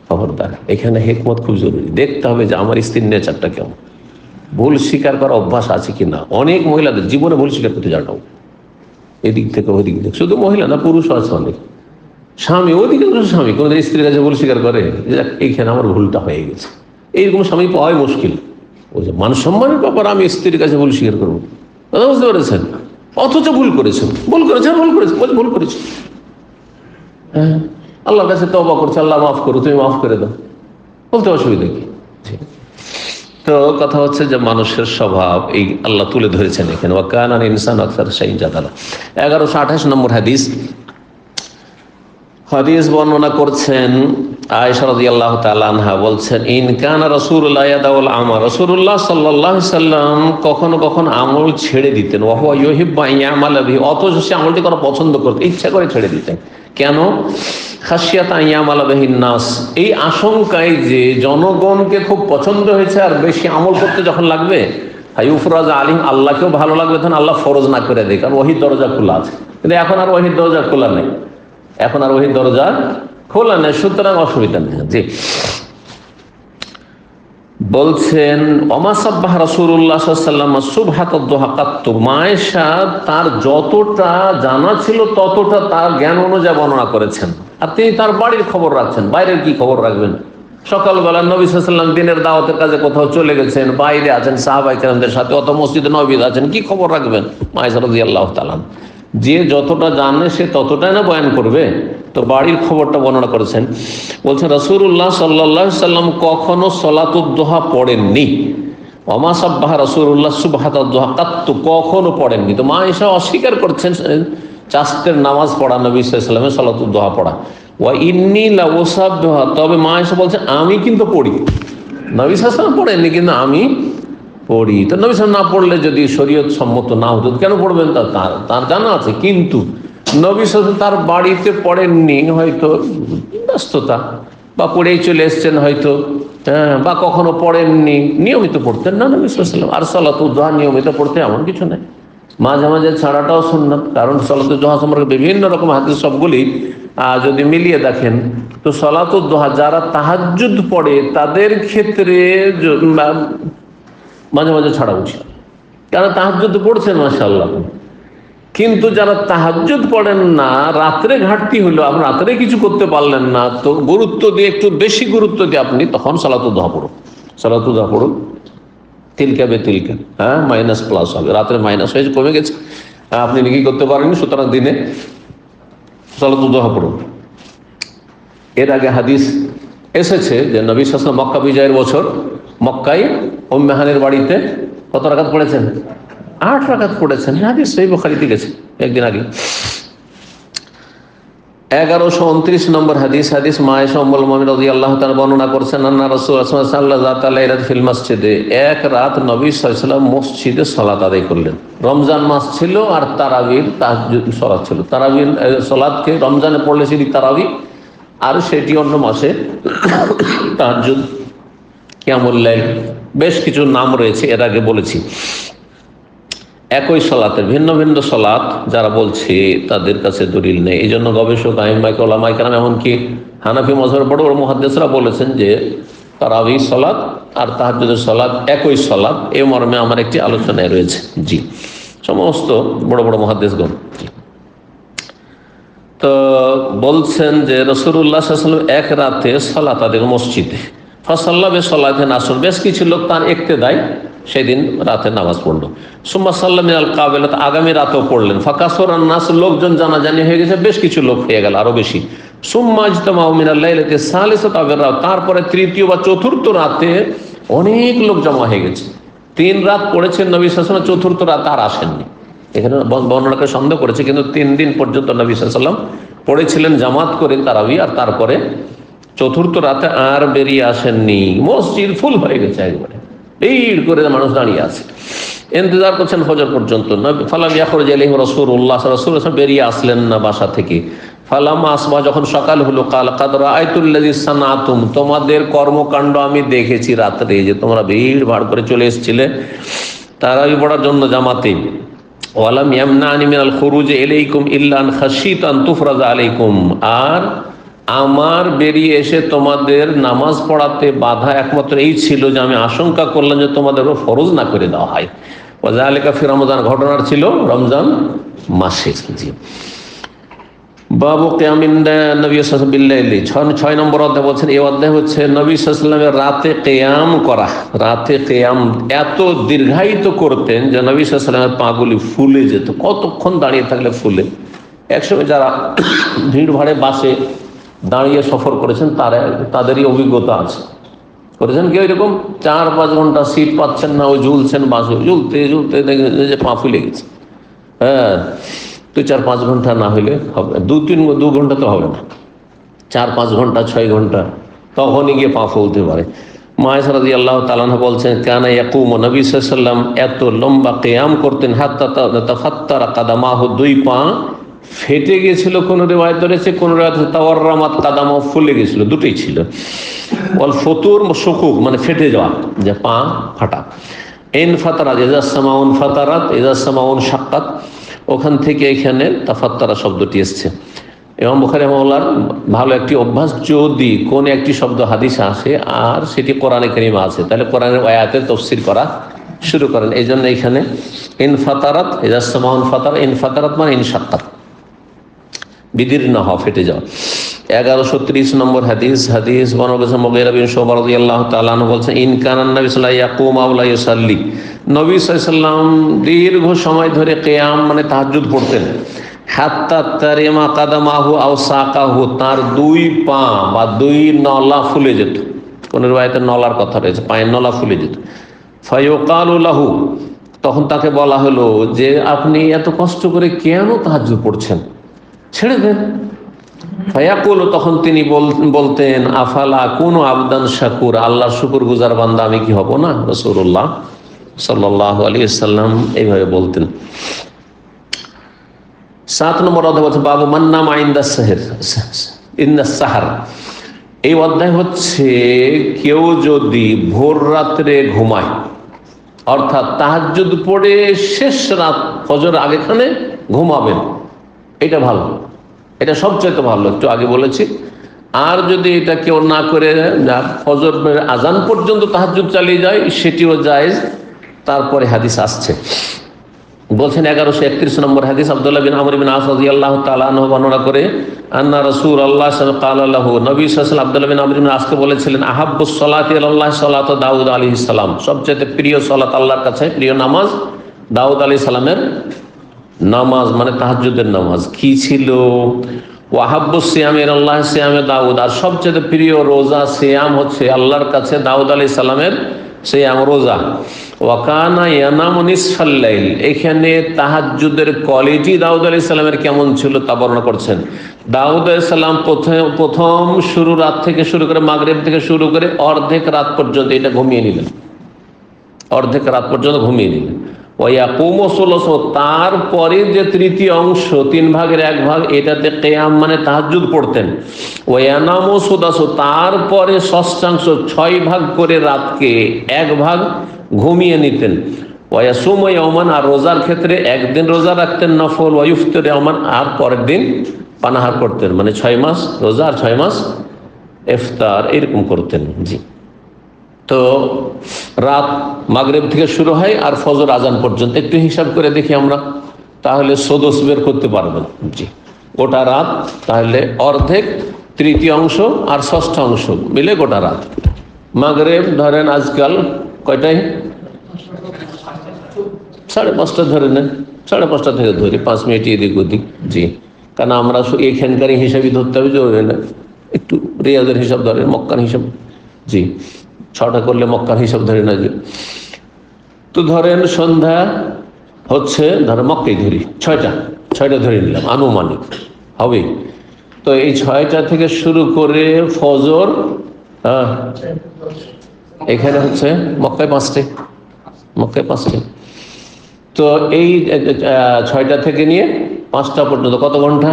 খবরদার, এখানে হিকমত খুব জরুরি। দেখতে হবে যে আমার স্ত্রীর নেচারটা কেমন, ভুল স্বীকার করার অভ্যাস আছে কিনা। অনেক মহিলাদের জীবনে ভুল স্বীকার করতে জানাও, এদিক থেকে ওদিক থেকে, শুধু মহিলা না, পুরুষও আছে অনেক। স্বামী ওদিকে, স্বামী কোনো স্ত্রীর কাছে ভুল স্বীকার করে, এইখানে আমার ভুলটা হয়ে গেছে, এইরকম স্বামী পাওয়াই মুশকিল। ওই যে মান সম্মানের ব্যাপার, আমি স্ত্রীর কাছে ভুল স্বীকার করবো, কথা বুঝতে পেরেছেন? অথচ ভুল করেছেন, হ্যাঁ, আল্লাহর কাছে তওবা করছে, আল্লাহ মাফ করো, তুমি মাফ করে দাও, বলতে অসুবিধা কি? তো কথা হচ্ছে যে মানুষের স্বভাব এই আল্লাহ তুলে ধরেছেন এখানে। ওয়া কানাল ইনসানু আকসারা শাইইন জাদালা। 1128 নম্বর হাদিস বর্ণনা করছেন আয়েশা রাদিয়াল্লাহু তাআলা আনহা, বলছেন, ইন কানা রাসূলুল্লাহ ইয়াদাউল আমল, রাসূলুল্লাহ সাল্লাল্লাহু আলাইহি সাল্লাম কখনো কখনো আমল ছেড়ে দিতেন। ওয়া হুয়া ইউহিব্বু আন ইয়ামালা বিহি, অথচ সে আমলটি করা পছন্দ করতেন, ইচ্ছা করে ছেড়ে দিতেন। কেন? খাশিয়াত আন ইয়ামালা বিহিন নাস, এই আশঙ্কায় যে জনগণকে খুব পছন্দ হয়েছে আর বেশি আমল করতে যখন লাগবে, হাইফরাজ আলিম, আল্লাহকেও ভালো লাগবে, তখন আল্লাহ ফরজ না করে দেয়, কারণ ওহীর দরজা খোলা আছে। কিন্তু এখন আর ওহীর দরজা খোলা নেই, সুতরাং অসুবিধা নেই। জি, বলছেন ওমা সাব্বাহ রাসূলুল্লাহ সাল্লাল্লাহু আলাইহি ওয়াসাল্লাম সুবহাতাদ দুহা কাত্তু, মায়েশা তার যতটা জানা ছিল ততটা তার জ্ঞান অনুযায়ী বর্ণনা করেছেন। আর তিনি তার বাড়ির খবর রাখছেন, বাইরের কি খবর রাখবেন? সকালবেলা নবী সাল্লাল্লাহু আলাইহি ওয়াসাল্লাম দিনের দাওয়াতের কাজে কোথাও চলে গেছেন, বাইরে আছেন সাহাবায়ে কেরামদের সাথে, অত মসজিদে নববীতে আছেন, কি খবর রাখবেন? মায়েশা রাদিয়াল্লাহু তাআলা যে যতটা জানে সে ততটাই না বয়ান করবে, তো বাড়ির খবরটা বর্ণনা করেছেন। বলছেন রাসূলুল্লাহ সাল্লাল্লাহু আলাইহি ওয়াসাল্লাম কখনো সলাতুদ দুহা পড়েননি। ওমা সাব্বাহ রাসূলুল্লাহ সুবহাতাদ দুহা কাত্তু, কখনো পড়েননি। তো মা আয়েশা অস্বীকার করছেন চাষতের নামাজ পড়া, নবী সাল্লাল্লাহু আলাইহি ওয়াসাল্লামের সলাতুদ দুহা পড়া। ওয়া ইন্নী লা উসাব্বিহা, তবে মা আয়েশা বলছেন আমি কিন্তু পড়ি। নবী সাল্লাল্লাহু আলাইহি ওয়াসাল্লাম পড়েননি, কিন্তু আমি পড়ি। তো নবী সাল্লাল্লাহু আলাইহি ওয়াসাল্লাম না পড়লে যদি শরীয়ত সম্মত না হতো কেন পড়বেন? তার জানা আছে, কিন্তু নবী সাল্লাল্লাহু আলাইহি ওয়াসাল্লাম তার বাড়িতে পড়েননি, হয়তো ব্যস্ততা, বা পড়েই চলে এসছেন হয়তো, বা কখনো পড়েননি, নিয়মিত পড়তেন না নবী সাল্লাল্লাহু আলাইহি ওয়াসাল্লাম। আর সালাতুদ দুহা নিয়মিত পড়তে এমন কিছু নেই, মাঝে মাঝে ছাড়াটাও সুন্নাত। কারণ সালাতুদ দুহা সম্পর্কে বিভিন্ন রকম হাদিস সবগুলি যদি মিলিয়ে দেখেন তো সালাতুদ দুহা যারা তাহাজ্জুদ পড়ে তাদের ক্ষেত্রে মাঝে মাঝে ছাড়া উচিত, কারণ তাহাজ্জুদ পড়ছেন মাশাআল্লাহ। কিন্তু যারা তাহাজ্জুদ পড়েন না, রাত্রে ঘাটতি হলো, আপনি রাত্রে কিছু করতে পারলেন না, তো গুরুত্ব দিয়ে, একটু বেশি গুরুত্ব দিয়ে আপনি তখন সালাতুদ দুহা পড়ুন। সালাতুদ দুহা পড়ুন, তিলকা বে তিলকা, হ্যাঁ, মাইনাস প্লাস হবে, রাত্রে মাইনাস হয়েছে, কমে গেছে, আপনি কি করতে পারেননি, সুতরাং দিনে সালাতুদ দুহা পড়ুন। এর আগে হাদিস এসেছে যে নবী সাল্লাল্লাহু আলাইহি ওয়াসাল্লাম মক্কা বিজয়ের বছর মক্কায় উম্মে হানির বাড়িতে কত রাকাত পড়েছেন? 8 রাকাত পড়েছেন। হাদিস সহিহ বুখারীতে গেছে একদিন আগে। 1129 নম্বর হাদিস, হাদিস মা আয়েশা উম্মুল মুমিনিন রাদিয়াল্লাহু তাআলা বর্ণনা করেছেন, আন্না রাসূলুল্লাহ সাল্লাল্লাহু আলাইহি ওয়াসাল্লাম ফিল মসজিদে, এক রাত নবী সাল্লাল্লাহু আলাইহি ওয়াসাল্লাম মসজিদে সালাত আদায় করলেন। রমজান মাস ছিল আর তারাবির তাহাজ্জুদ সালাত ছিল। তারাবির সালাতকে রমজানে পড়লে সেটি তারাবি, আর সেটি অন্য মাসে তাহাজ্জুদ, কিয়ামুল লাইল, বেশ কিছু নাম রয়েছে, এর আগে বলেছি। একই সালাতের ভিন্ন ভিন্ন সালাত যারা বলছে তাদের কাছে দলিল নেই। এই জন্য গবেষক আইম্মায়ে ওলামায়ে কেরাম, এমনকি হানাফি মাযহাবের বড় বড় মুহাদ্দিসরা বলেছেন যে তারাবি সালাত আর তাহাজ্জুদের সালাত একই সালাত। এই মর্মে আমার একটি আলোচনায় রয়েছে। জি, সমস্ত বড় বড় মুহাদ্দিসগণ। তো বলছেন যে রাসূলুল্লাহ সাল্লাল্লাহু আলাইহি ওয়াসাল্লাম এক রাতে সালাত আদায় মসজিদে, ফাসাল্লা বে সালাতিন আসর, বেশ কিছু লোক তার ইক্তেদায় সেদিন রাতে নামাজ পড়লো। সুম্মা সাল্লা মিনাল কাবিলাত, আগামী রাতেও পড়লেন। ফাকাসুরান নাস, লোকজন জানাজানি হয়ে গেছে, বেশ কিছু লোক হয়ে গেল, আরো বেশি। সুম্মা ইজতামাউ মিনাল লাইলাতি সালিসাতি আবির রাত, তারপরে তৃতীয় বা চতুর্থ রাতে অনেক লোক জমা হয়ে গেছে। 3 রাত পড়েছেন নবী সাল্লাল্লাহু আলাইহি ওয়াসাল্লাম, চতুর্থ রাত আর আসেননি। এখানে বর্ণনাকে সন্দেহ করেছে, কিন্তু 3 দিন পর্যন্ত নবী সাল্লাল্লাহু আলাইহি ওয়াসাল্লাম পড়েছিলেন জামাত করে তারাবি, আর তারপরে চতুর্থ রাতে আর বেরিয়ে আসেননি। মসজিদ ফুল হয়ে গেছে, একবারে ভিড় করে মানুষ দাঁড়িয়ে আছে, ইন্তজার করছেন ফজর পর্যন্ত। ফালাম ইয়াখরুজ ইলাইহি রাসূলুল্লাহ সাল্লাল্লাহু আলাইহি ওয়াসাল্লাম, বেরিয়ে আসলেন না বাসা থেকে। ফালাম আসবাহ, যখন সকাল হলো, কাল কাদ রাআইতুল্লাযী সানাতুম, তোমাদের কর্মকাণ্ড আমি দেখেছি রাত্রে, যে তোমরা ভিড় ভাড় করে চলে এসেছিলে তারাবি পড়ার জন্য জামাতে। ওয়ালাম ইয়ামনানি মিনাল খুরুজ ইলাইকুম ইল্লা আন খাশিতা আন তুফরাজা আলাইকুম, আর আমার বেরিয়ে এসে তোমাদের নামাজ পড়াতে বাধা একমাত্র এই ছিল যে আমি আশঙ্কা করলাম যে তোমাদেরও ফরজ না করে দেওয়া হয়। ওয়াযালিকা ফি রমজান, ঘটনার ছিল রমজান মাসে। জি, বাবু কিয়ামিন নবী সাল্লাল্লাহু আলাইহি বিল্লাইলি, 6 নম্বর অধ্যায় বলছেন। এই অধ্যায় হচ্ছে নবী সাল্লাল্লাহু আলাইহি ওয়াসাল্লামের রাতে কিয়াম করা। রাতে কিয়াম এত দীর্ঘায়িত করতেন যে নবী সাল্লাল্লাহু আলাইহি ওয়াসাল্লামের পাগুলি ফুলে যেত, কতক্ষণ দাঁড়িয়ে থাকলে ফুলে। একসময় যারা ভিড় ভাড়ে বাসে দাঁড়িয়ে সফর করেছেন তাদেরই অভিজ্ঞতা আছে, করেছেন কেউ এরকম 4-5 ঘন্টা সিট পাচ্ছেন না, ওই ঝুলছেন বাসে, ঝুলতে ঝুলতে দেখেন যে পা ফুলে গেছে। হ্যাঁ, তো 4-5 ঘন্টা না হলে হবে, 2 ঘন্টা তো হবে না, 4-5 ঘন্টা 6 ঘন্টা, তখনই গিয়ে পা ফুলতে পারে। মা আয়েশা রাদিয়াল্লাহু তাআলা আনহা বলছেন, কানা ইয়াকুমু, নবী সাল্লাল্লাহু আলাইহি ওয়াসাল্লাম এত লম্বা কিয়াম করতেন, হাত্তা তাফাত্তারা কাদামাহু, 2 পা ফেটে গিয়েছিল, কোন রিওয়ায়াত রয়েছে, কোন রিওয়ায়াত তাওয়াররামাত কাদামাহু, ফুলে গিয়েছিল, দুটোই ছিল। ওয়াল ফুতুর শুকুক, মানে ফেটে যাওয়া, যে পা ফাটা। ইন ফাতারাত, ইজা সামাউন ফাতারাত, ইজা সামাউন শাক্কাত, ওখান থেকে এখানে তাফাত্তারা শব্দটি এসছে। ইমাম বুখারী রাহিমাহুল্লাহর ভালো একটি অভ্যাস, যদি কোন একটি শব্দ হাদিসে আসে আর সেটি কোরআনে কারিমে আছে, তাহলে কোরআনের আয়াতের তাফসীর করা শুরু করেন। এই জন্য এখানে ইন ফাতারাত, ইজা সামাউন ফাতারা, ইন ফাতারাত মানে ইন শাক্কাত, বিদীর্ণ হওয়া, ফেটে যাওয়া। 1130 নম্বর হাদিস, হাদিস বর্ণনা মুগীরা বিন শুবা রাদিয়াল্লাহু তাআলা আনহু বলেন, ইন কানান নবী সাল্লাল্লাহু আলাইহি ওয়াসাল্লাম ইয়াকুমু ওয়া লা ইউসাল্লি, নবী সাল্লাল্লাহু আলাইহি ওয়াসাল্লাম দীর্ঘ সময় ধরে কিয়াম মানে তাহাজ্জুদ পড়তেন। হাত্তা তারিমা কাদামাহু আও সাকাহু, তার 2 পা বা 2 নলা ফুলে যেত, কোন রিওয়ায়াতে নলার কথা রয়েছে, পায়ের নলা ফুলে যেত। ফায়ুকালু লাহু, তখন তাকে বলা হলো যে আপনি এত কষ্ট করে কেন তাহাজ্জুদ পড়ছেন, ছেড়ে দেন। ফায়াকুল, তখন তিনি বলতেন, আফালা কুনু আবদান শাকুর, আল্লাহর শুকরগুজার বান্দা আমি কি হব না। রাসূলুল্লাহ সাল্লাল্লাহু আলাইহি ওয়াসাল্লাম এইভাবে বলতেন। 7 নম্বর অধ্যায় হচ্ছে বাবু মান্নামা ইনদাস সাহার। এই অধ্যায় হচ্ছে কেউ যদি ভোর রাত্রে ঘুমায়, অর্থাৎ তাহাজ্জুদ পড়ে শেষ রাত ফজর আগেখানে ঘুমাবেন, এটা ভালো, এটা সবচেয়ে ভালো। একটু আগে বলেছি আর যদি এটা কেউ না করে ফজরের আজান পর্যন্ত তাহাজ্জুদ চালিয়ে যায় সেটিও জায়েজ। তারপরে হাদিস আসছে, বলছেন 1131 নম্বর হাদিস, আব্দুল্লাহ বিন আমর বিন আস রাদিয়াল্লাহু তাআলা আনহু বর্ণনা করে, আন্না রাসূলুল্লাহ সাল্লাল্লাহু আলাইহি ওয়াসাল্লাম ক্বালা লাহু, নবী সাল্লাল্লাহু আলাইহি ওয়াসাল্লাম আব্দুল্লাহ বিন আমর বিন আসকে বলেছিলেন, আহাব্বুস সালাতি ইলাল্লাহ সালাতু দাউদ আলাইহিস সালাম, সবচেয়ে প্রিয় সালাত আল্লাহর কাছে, প্রিয় নামাজ দাউদ আলাইহিস সালামের নামাজ, মানে তাহাজ্জুদের নামাজ। কি ছিল? ওয়াহাব্বুস সিয়াম ইলাল্লাহ সিয়ামে দাউদ, আর সবচেয়ে প্রিয় রোজা সিয়াম হচ্ছে আল্লাহর কাছে দাউদ আলাইহিস সালামের সিয়াম, রোজা। ওয়াকানা ইয়ানামু নিসফাল লাইল, এখানে তাহাজ্জুদের কোয়ালিটি দাউদ আলাইহিস সালামের কেমন ছিল তা বর্ণনা করছেন। দাউদ আলাইহিস সালাম প্রথম শুরু রাত থেকে শুরু করে, মাগরিব থেকে শুরু করে অর্ধেক রাত পর্যন্ত এটা ঘুমিয়ে নিলেন, অর্ধেক রাত পর্যন্ত ঘুমিয়ে নিলেন। ওয়াকুমু সুলুসু, তারপরে যে তৃতীয় অংশ, 3 ভাগের 1 ভাগ, এটাতে কিয়াম মানে তাহাজ্জুদ পড়তেন। ওয়ানামু সুদাসু, তারপরে ষষ্ঠাংশ 6 ভাগ করে রাতকে 1 ভাগ ঘুমিয়ে নিতেন। ওয়াসুমু ইয়াওমান, আর রোজার ক্ষেত্রে একদিন রোজা রাখতেন নফল, ওয়াইফতির ইয়াওমান, আর পরের দিন পানাহার করতেন, মানে 6 মাস রোজা আর 6 মাস ইফতার, এরকম করতেন। জি, তো রাত মাগরিব থেকে শুরু হয় আর ফজর আজান পর্যন্ত, একটু হিসাব করে দেখি আমরা, তাহলে সদস্য বের করতে পারবেন। জি, গোটা রাত, তাহলে অর্ধেক, তৃতীয় অংশ আর ষষ্ঠ অংশ মিলে গোটা রাত। মাগরিব ধরেন আজকাল কয়টায়, 5:30 ধরে নেন, 5:30 থেকে ধরি, 5 মিনিট এদিক ওদিক। জি, কারণ আমরা এখানকারই হিসাবই ধরতে হবে, জরুরি না, একটু রিয়াজের হিসাব ধরে, মক্কার হিসাব। জি, 6টা করলে মক্কার হিসাব ধরে না। যে তো ধরেন সন্ধ্যা হচ্ছে, ধরেন মক্কাই ধরি 6টা ধরে নিলাম, আনুমানিক হবে। তো এই 6টা থেকে শুরু করে ফজর, এখানে হচ্ছে মক্কায় 5টে। তো এই 6টা থেকে নিয়ে 5টা পর্যন্ত কত ঘন্টা?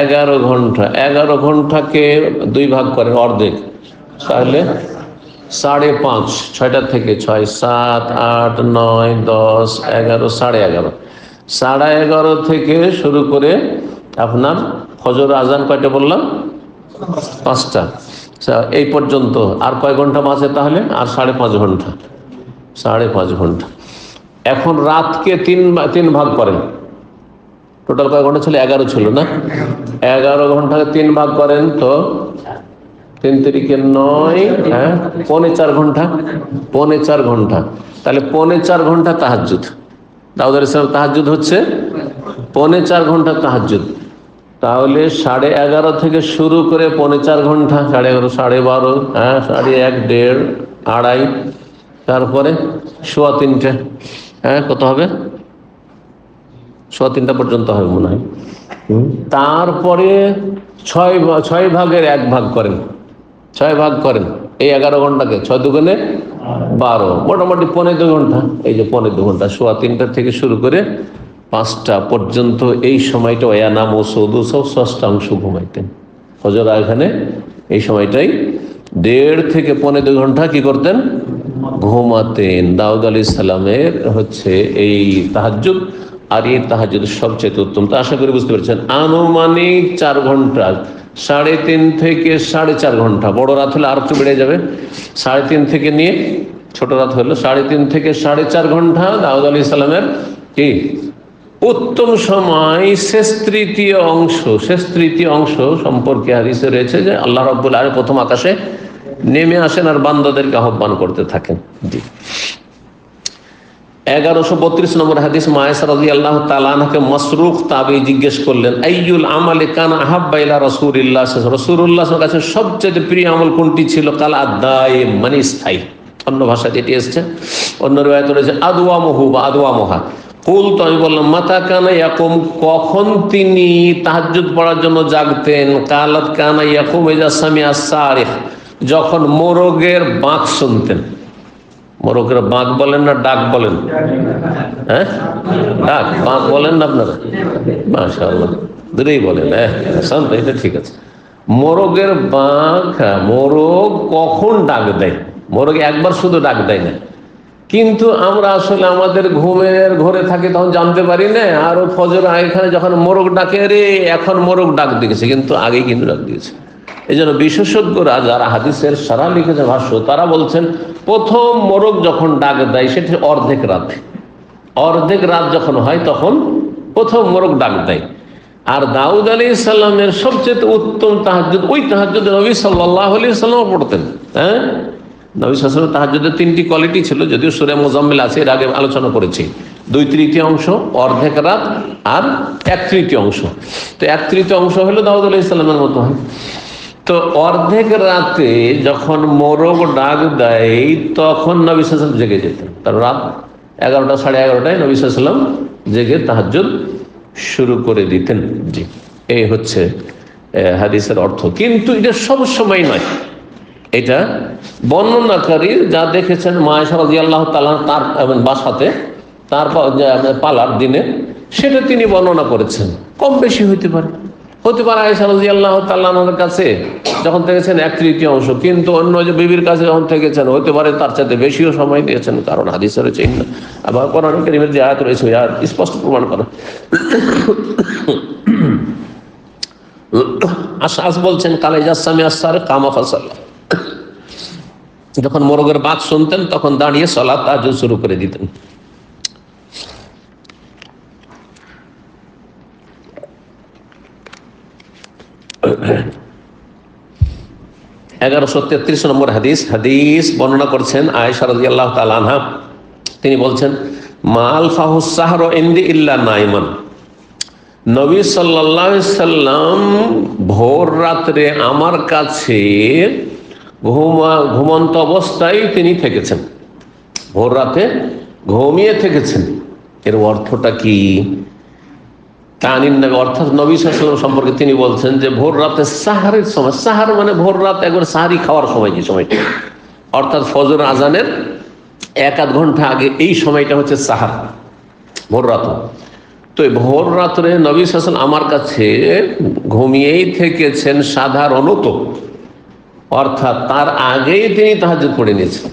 11 ঘন্টা। 11 ঘন্টাকে 2 ভাগ করে অর্ধেক, তাহলে 5.5, 6টা থেকে 6, 7, 8, 9, 10, 11, 11.5। 11.5 থেকে শুরু করে আপনার ফজর আজান কয়টা বললাম? 5টা। এই পর্যন্ত আর কয় ঘন্টা বাঁচে তাহলে? আর 5.5 ঘন্টা। 5.5 ঘন্টা। এখন রাতকে 3 ভাগ করেন, টোটাল কয় ঘন্টা ছিল? 11 ছিল না? 11 ঘন্টাকে 3 ভাগ করেন, তো 3 তিরিকে 9, 4.25 ঘন্টা। 4.25 ঘন্টা, তাহলে 4.25 ঘন্টা তাহাজ্জুদ। দাউদ আলাইহিস সালাম তাহাজ্জুদ হচ্ছে 4.25 ঘন্টা তাহাজ্জুদ। তাহলে 11:30 থেকে শুরু করে 4.25 ঘন্টা, 11:30, 12:30, 1:30, 1:30, 2:30, তারপরে 3:15, কত হবে? 3:15 পর্যন্ত হবে মনে হয়। তারপরে 6 ভাগের 1 ভাগ করেন, 6 ভাগ করেন এই 11 ঘন্টাকে, 6 দুগুণে 12, মোটামুটি 2.25 ঘন্টা। এই যে 2.25 ঘন্টা, 3:15 থেকে শুরু করে 5টা পর্যন্ত, এই সময়টা ওয়ানাম ও সৌদু সব ষষ্ঠাংশ ঘুমাইতেন। ফজর এখানে এই সময়টাই 1.5 থেকে 2.25 ঘন্টা কি করতেন? ঘুমাতেন। দাউদ আলাইহিস সালামের হচ্ছে এই তাহাজ্জুদ, আর এই তাহাজ্জুদ সবচেয়ে উত্তম। তো আশা করি বুঝতে পেরেছেন। আনুমানিক 4 ঘন্টা, 3.5 থেকে 4.5 ঘন্টা। বড় রাত হলে আর একটু বেড়ে যাবে, 3.5 থেকে নিয়ে ছোট রাত হলো 3.5 থেকে 4.5 ঘন্টা দাউদ আলাইহিস সালামের কি উত্তম সময়। শেষ তৃতীয় অংশ সম্পর্কে হাদিসে রয়েছে যে আল্লাহ রাব্বুল আলামিন প্রথম আকাশে নেমে আসেন আর বান্দাদেরকে আহ্বান করতে থাকেন। জি, 1132 নম্বর হাদিস, মায়েশা রাদিয়াল্লাহু তাআলা আনহাকে মাসরুক তাবী জিজ্ঞেস করলেন, আইয়ুল আমালি কানা আহাব্বা ইলা রাসূলিল্লাহ, রাসূলুল্লাহর কাছে সবচেয়ে প্রিয় আমল কোনটি ছিল? কাল আদায়েম, মানে স্থায়ী। অন্য ভাষায় যেটি এসেছে, অন্য riwayate রয়েছে আদওয়ামুহু বা আদওয়ামুহা। কুলতু, আমি বললাম, মাতা কানা ইয়াকুম, কখন তিনি তাহাজ্জুদ পড়ার জন্য জাগতেন? কালাত কানা ইয়াকুম ইযা সামিআ সারিখ, যখন মোরগের বাঁক শুনতেন। মোরগের বাঁক বলেন না ডাক বলেন? ডাক, বাঁক বলেন না আপনারা? মাশাআল্লাহ, দুটোই বলেন। শান্ত, এটা ঠিক আছে। মোরগের বাঁক, মোরগ কখন ডাক দেয়? মোরগ একবার শুধু ডাক দেয় না, কিন্তু আমরা আসলে আমাদের ঘুমের ঘরে থাকি, তখন জানতে পারি না। আর ফজর এখানে যখন মোরগ ডাকে, রে এখন মোরগ ডাক দিয়েছে, কিন্তু আগেই কিন্তু ডাক দিয়েছে। এই জন্য বিশেষজ্ঞরা যারা হাদিসের সারা লিখেছে ভাষ্য, তারা বলছেন প্রথম মোরগ যখন ডাক দেয় সেটা অর্ধেক রাত যখন হয় তখন প্রথম মোরগ ডাক দেয়। আর দাউদ আলাইহিস সালামের সবচেয়ে উত্তম তাহাজ্জুদ, ওই তাহাজ্জুদ নবী সাল্লাল্লাহু আলাইহি ওয়াসাল্লাম পড়তেন। হ্যাঁ, নবী সাল্লাল্লাহু আলাইহি ওয়াসাল্লাম তাহাজ্জুদের 3টি কোয়ালিটি ছিল, যদিও সূরা মুজাম্মিল আছে, এর আগে আলোচনা করেছি। 2/3 অর্ধেক রাত আর 1/3। তো 1/3 হলো দাউদ আলাইহিস সালামের মতো হয়। তো অর্ধেক রাতে যখন মোরগ ডাক দেয় তখন নবী সাল্লাল্লাহু আলাইহি ওয়াসাল্লাম জেগে যেতেন। তার রাত 11টা, 11:30টায় নবী সাল্লাল্লাহু আলাইহি ওয়াসাল্লাম জেগে তাহাজ্জুদ শুরু করে দিতেন। জি, এই হচ্ছে হাদিসের অর্থ। কিন্তু এটা সব সময় নয়, এটা বর্ণনাকারী যা দেখেছেন মা আয়েশা রাদিয়াল্লাহু তাআলা তার বাসাতে তার পালার দিনে, সেটা তিনি বর্ণনা করেছেন। কম বেশি হতে পারে আয়েশা রাদিয়াল্লাহু তাআলার কাছে যখন থেকেছেন 1/3, কিন্তু অন্য যে বিবির কাছে যখন থেকেছেন হতে পারে তার চাইতে বেশিও সময় দিয়েছেন, কারণ হাদিসে রয়েছে না। আবার কোরআন কারীমের যে আয়াত রয়েছে ওই আয়াত স্পষ্ট প্রমাণ করে। আশআস বলছেন কালাইজা সামিআস সারিক কামা ফাসাল্লাহ, যখন মোরগের বাক শুনতেন তখন দাঁড়িয়ে সালাত তাহাজ্জুদ শুরু করে দিতেন। নম্বর হাদিস বর্ণনা করছেন আয়েশা রাদিয়াল্লাহু তাআলা আনহা। তিনি বলছেন মাল ফাহুস সাহর ইনদি ইল্লা নাইমান, নবী সাল্লাল্লাহু আলাইহি সাল্লাম ভোর রাত্রে আমার কাছে ঘুমন্ত অবস্থায় তিনি থেকেছেন, ভোর রাতে ঘুমিয়ে থেকেছেন। এর অর্থটা কি? অর্থাৎ নবী সাল্লাল্লাহু আলাইহি ওয়াসাল্লাম সম্পর্কে তিনি বলছেন যে ভোর রাতে সাহারের সময়, সাহার মানে ভোর রাত একবার সাহারি খাওয়ার সময়, যে সময়টা অর্থাৎ ফজর আজানের 1-8 ঘন্টা আগে, এই সময়টা হচ্ছে সাহার, ভোর রাত। তো ভোর রাত্রে নবী সাল্লাল্লাহু আলাইহি ওয়াসাল্লাম আমার কাছে ঘুমিয়েই থেকেছেন সাধারণত, অর্থাৎ তার আগেই তিনি তাহাজ্জুদ পড়ে নিয়েছেন।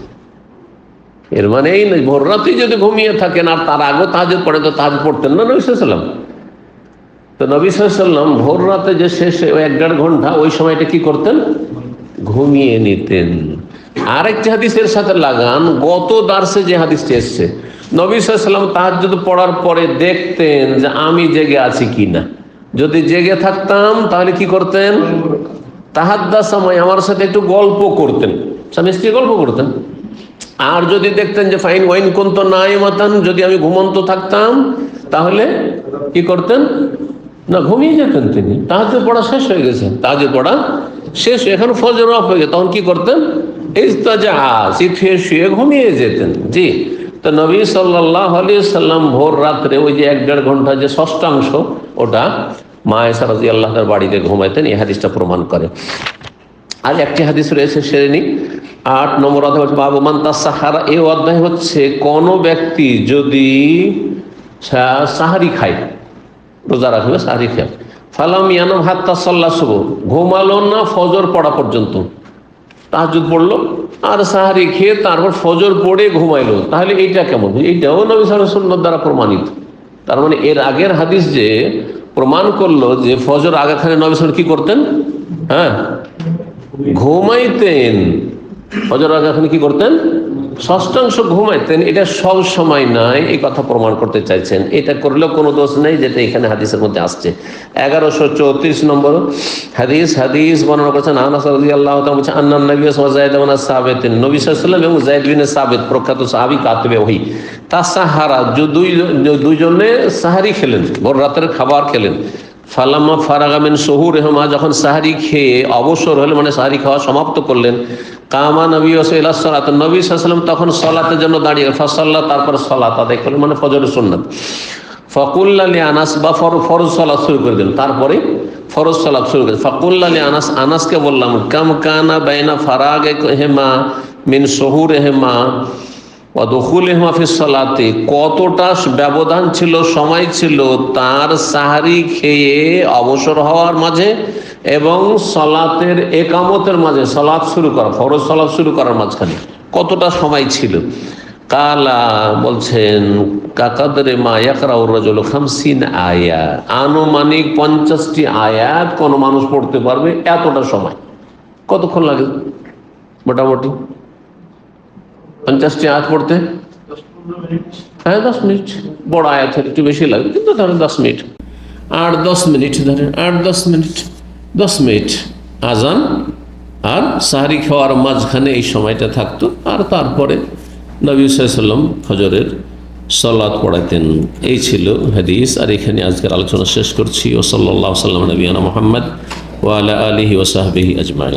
এর মানে এই নয় ভোর রাতেই যদি ঘুমিয়ে থাকেন আর তার আগেও তাহাজ্জুদ পড়ে তো তাহাজ্জুদ পড়তেন না নবী সাল্লাল্লাহু আলাইহি ওয়াসাল্লাম। তো নবী সাল্লাল্লাহু আলাইহি ওয়াসাল্লাম ভোর রাতে যে শেষে 1-1.5 ঘন্টা ওই সময়টা কি করতেন? ঘুমিয়ে নিতেন। আরেকটি হাদিসের সাথে লাগান, গত দার্সে যে হাদিসটি এসছে, নবী সাল্লাল্লাহু আলাইহি ওয়াসাল্লাম তাহাজ্জুদ পড়ার পরে দেখতেন যে আমি জেগে আছি কিনা। যদি জেগে থাকতাম তাহলে কি করতেন? তাহাদ্দাস আমার সাথে একটু গল্প করতেন, স্বামী স্ত্রী গল্প করতেন। আর যদি দেখতেন যে ফাইন ওয়াইন কুন্ত নাইমাতান, যদি আমি ঘুমন্ত থাকতাম তাহলে কি করতেন? না, ঘুমিয়ে যেতেন তিনি। তাহাজ্জুদ পড়া শেষ হয়ে গেছে, তাহাজ্জুদ পড়া শেষ, এখন ফজর ওয়াক্ত হয়ে গেছে, তখন কি করতেন? ইস্তাজা, শুয়ে ঘুমিয়ে যেতেন। জি, তো নবী সাল্লাল্লাহু আলাইহি ওয়াসাল্লাম ভোর রাত্রে ওই যে 1-1.5 ঘন্টা যে ষষ্ঠাংশ, ওটা মা আয়েশা রাদিয়াল্লাহু তাআলার বাড়িতে ঘুমাইতেন। এই হাদিসটা প্রমাণ করে। আর একটি হাদিস রয়েছে শ্রেণী 8 নম্বর অধ্যায়, বাবু মান তাসাহারা। এই অধ্যায় হচ্ছে কোন ব্যক্তি যদি সাহারি খায়, রোজা রাখবে, সাহারি খায়, ফালাম ইয়ানাম হাত্তা সাল্লা সুবহ, ঘুমালো না ফজর পড়া পর্যন্ত, তাহাজ্জুদ পড়লো আর সাহারি খেয়ে তারপর ফজর পড়ে ঘুমাইলো, তাহলে এইটা কেমন? এইটাও নবী সাল্লাল্লাহু আলাইহি ওয়াসাল্লাম দ্বারা প্রমাণিত। তার মানে এর আগের হাদিস যে প্রমাণ করলো যে ফজর আগেখানে নবী সাল্লাল্লাহু আলাইহি ওয়াসাল্লাম কি করতেন? হ্যাঁ, ঘুমাইতেন। ফজর আগেখানে কি করতেন? ষষ্ঠাংশ ঘুমাইতেন। এটা সব সময় নয়, এই কথা প্রমাণ করতে চাইছেন। এটা করলেও কোনো দোষ নেই, যেটা এখানে হাদিসের মধ্যে আসছে। 1134 নম্বর হাদিস বর্ণনা করেছেন আনাস রাদিয়াল্লাহু তাআলা বলেছেন আন্নান নবী সাল্লাল্লাহু আলাইহি ওয়াসাল্লাম সাহাবীত, নবী সাল্লাল্লাহু আলাইহি ওয়াসাল্লাম এবং যায়েদ বিন সাবিত, প্রখ্যাত সাহাবী, কাতিবে ওহী, তাসাহারা, দুইজনে সাহারি খেলেন, ভোর রাতের খাবার খেলেন। ফালাম্মা ফারাগা মিন সুহুরিহিমা, যখন সাহারি খেয়ে অবসর হলেন, মানে সাহারি খাওয়া সমাপ্ত করলেন, কামা নবী ইলা সালাত, নবী সাল্লাল্লাহু আলাইহি ওয়াসাল্লাম তখন সালাতের জন্য দাঁড়িয়ে, ফাসাল্লা, তারপর সালাত আদায় করলেন, মানে ফজরের সুন্নাত। ফাকুল্লা লি আনাস, বা ফরজ সালাত শুরু করে দিলেন, তারপরে ফরজ সালাত শুরু করে। ফাকুল্লা লি আনাস, আনাসকে বললাম, কাম কানা বাইনা ফারাগিহিমা মিন সুহুরিহিমা ওয়া দুখুলিহিমা ফিস সালাতি, কতটা ব্যবধান ছিল, সময় ছিল তার সাহারি খেয়ে অবসর হওয়ার মাঝে এবং সালাতের একামতের মাঝে, সালাত শুরু করা, ফরজ সালাত শুরু করার মাঝখানে কতটা সময় ছিল? কালা বলছেন কাকাদরে মা ইয়াকরাউর রাজুলু 50 আয়াত, আনুমানিক 50টি আয়াত কোন মানুষ পড়তে পারবে, এতটা সময়। কতক্ষণ লাগে মোটামুটি 50টি আয়াত পড়তে? হ্যাঁ 10 মিনিট। বড় আয়াত একটু বেশি লাগে, কিন্তু ধরেন 10 মিনিট, 8-10 মিনিট, ধরেন 8-10 মিনিট, 10 মিনিট আজান আর সাহারি খাওয়ার মাঝখানে এই সময়টা থাকতো। আর তারপরে নবী সাল্লাল্লাহু আলাইহি ওয়াসাল্লাম ফজরের সালাত পড়াতেন। এই ছিল হাদিস। আর এখানে আজকের আলোচনা শেষ করছি। ও সাল্লাল্লাহু আলাইহি ওয়াসাল্লাম নবিয়ানা মুহাম্মদ ওয়া আলা আলিহি ওয়া সাহবিহি আজমাইন।